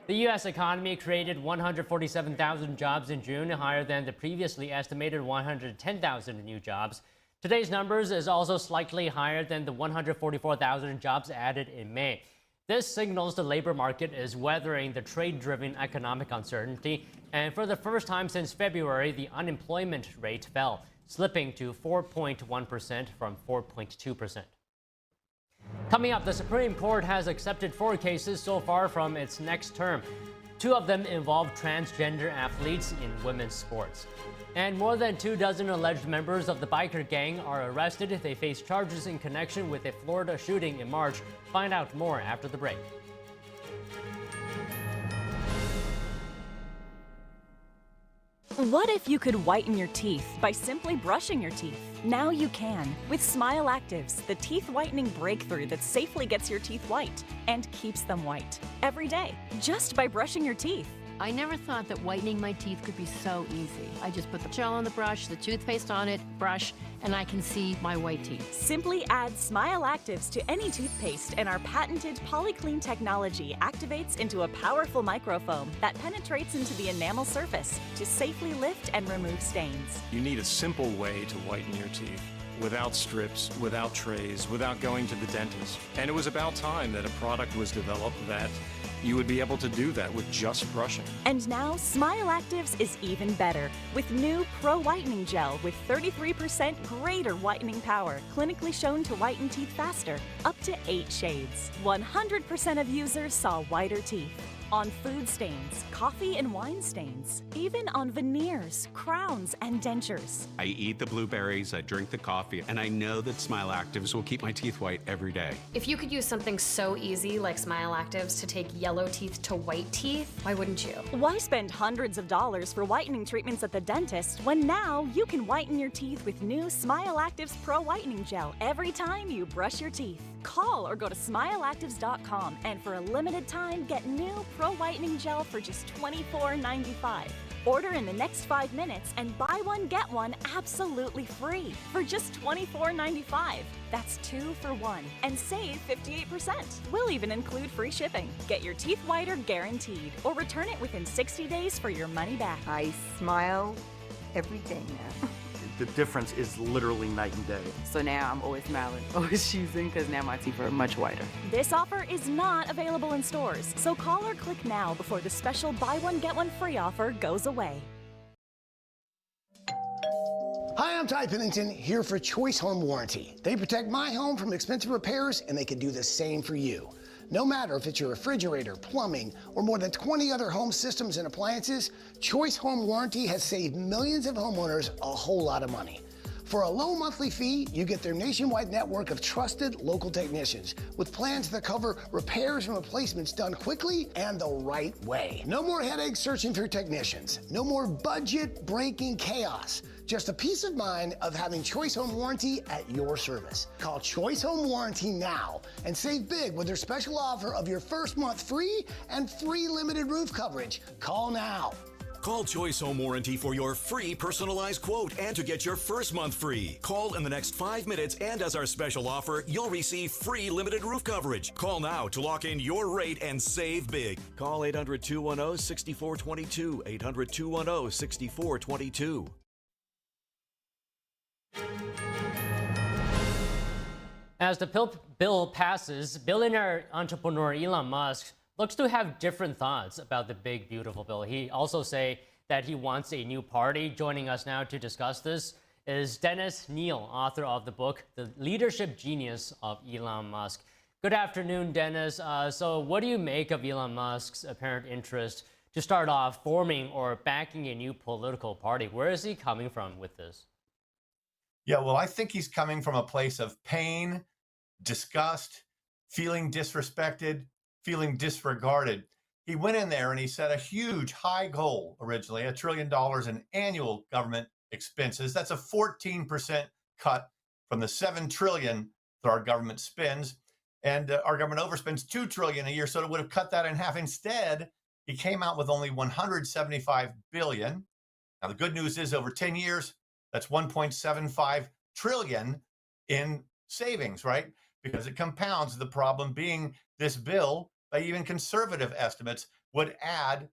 The U.S. economy created 147,000 jobs in June, higher than the previously estimated 110,000 new jobs. Today's numbers is also slightly higher than the 144,000 jobs added in May. This signals the labor market is weathering the trade-driven economic uncertainty, and for the first time since February, the unemployment rate fell, slipping to 4.1% from 4.2%. Coming up, the Supreme Court has accepted 4 cases so far from its next term. 2 of them involve transgender athletes in women's sports. And more than 24 alleged members of the biker gang are arrested. They face charges in connection with a Florida shooting in March. Find out more after the break. What if you could whiten your teeth by simply brushing your teeth? Now you can with Smile Actives, the teeth whitening breakthrough that safely gets your teeth white and keeps them white every day just by brushing your teeth. I never thought that whitening my teeth could be so easy. I just put the gel on the brush, the toothpaste on it, brush, and I can see my white teeth. Simply add Smile Actives to any toothpaste, and our patented PolyClean technology activates into a powerful microfoam that penetrates into the enamel surface to safely lift and remove stains. You need a simple way to whiten your teeth, without strips, without trays, without going to the dentist. And it was about time that a product was developed that you would be able to do that with just brushing. And now, Smile Actives is even better with new Pro Whitening Gel with 33% greater whitening power, clinically shown to whiten teeth faster, up to 8 shades. 100% of users saw whiter teeth. On food stains, coffee and wine stains, even on veneers, crowns, and dentures. I eat the blueberries, I drink the coffee, and I know that Smile Actives will keep my teeth white every day. If you could use something so easy like Smile Actives to take yellow teeth to white teeth, why wouldn't you? Why spend hundreds of dollars for whitening treatments at the dentist when now you can whiten your teeth with new Smile Actives Pro Whitening Gel every time you brush your teeth? Call or go to smileactives.com and for a limited time get new Pro Whitening Gel for just $24.95. Order in the next 5 minutes and buy one, get one absolutely free for just $24.95. That's 2 for 1 and save 58%. We'll even include free shipping. Get your teeth whiter guaranteed or return it within 60 days for your money back. I smile every day now. The difference is literally night and day. So now I'm always smiling, always choosing, because now my teeth are much whiter. This offer is not available in stores, so call or click now before the special buy one, get one free offer goes away. Hi, I'm Ty Pennington, here for Choice Home Warranty. They protect my home from expensive repairs, and they can do the same for you. No matter if it's your refrigerator, plumbing, or more than 20 other home systems and appliances, Choice Home Warranty has saved millions of homeowners a whole lot of money. For a low monthly fee, you get their nationwide network of trusted local technicians with plans that cover repairs and replacements done quickly and the right way. No more headaches searching for technicians. No more budget-breaking chaos. Just a peace of mind of having Choice Home Warranty at your service. Call Choice Home Warranty now and save big with their special offer of your first month free and free limited roof coverage. Call now. Call Choice Home Warranty for your free personalized quote and to get your first month free. Call in the next 5 minutes, and as our special offer, you'll receive free limited roof coverage. Call now to lock in your rate and save big. Call 800-210-6422. 800-210-6422. As the bill passes, billionaire entrepreneur Elon Musk looks to have different thoughts about the big, beautiful bill. He also say that he wants a new party. Joining us now to discuss this is Dennis Neal, author of the book, The Leadership Genius of Elon Musk. Good afternoon, Dennis. So what do you make of Elon Musk's apparent interest to start off forming or backing a new political party? Where is he coming from with this? Yeah, well, I think he's coming from a place of pain, disgust, feeling disrespected, feeling disregarded. He went in there and he set a huge high goal originally, $1 trillion in annual government expenses. That's a 14% cut from the $7 trillion that our government spends. And our government overspends $2 trillion a year, so it would have cut that in half. Instead, he came out with only $175 billion. Now, the good news is over 10 years, that's $1.75 trillion in savings, right? Because it compounds, the problem being this bill, by even conservative estimates, would add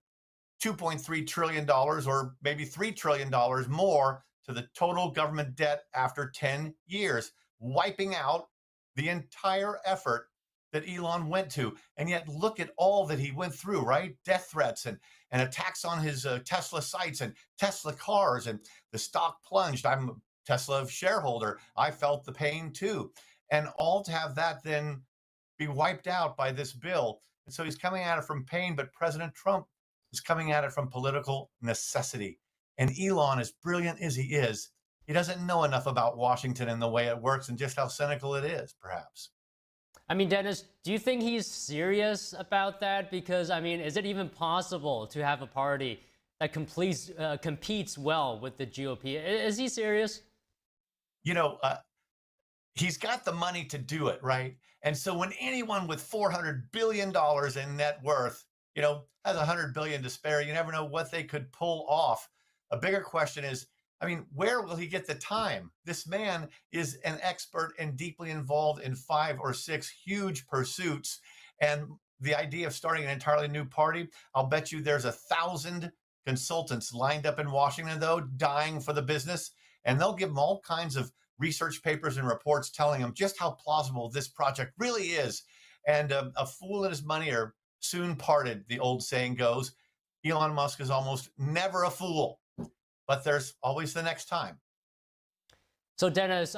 $2.3 trillion or maybe $3 trillion more to the total government debt after 10 years, wiping out the entire effort that Elon went to. And yet look at all that he went through, right? Death threats and attacks on his Tesla sites and Tesla cars, and the stock plunged. I'm a Tesla shareholder. I felt the pain too. And all to have that then be wiped out by this bill. And so he's coming at it from pain, but President Trump is coming at it from political necessity. And Elon, as brilliant as he is, he doesn't know enough about Washington and the way it works and just how cynical it is, perhaps. I mean, Dennis, do you think he's serious about that? Because, I mean, is it even possible to have a party that competes well with the GOP? Is he serious? You know, he's got the money to do it, right? And so when anyone with $400 billion in net worth, has $100 billion to spare. You never know what they could pull off. A bigger question is, I mean, where will he get the time? This man is an expert and deeply involved in 5 or 6 huge pursuits. And the idea of starting an entirely new party, I'll bet you there's 1,000 consultants lined up in Washington, though, dying for the business. And they'll give him all kinds of research papers and reports telling him just how plausible this project really is. And a fool and his money are soon parted, the old saying goes. Elon Musk is almost never a fool, but there's always the next time. So, Dennis,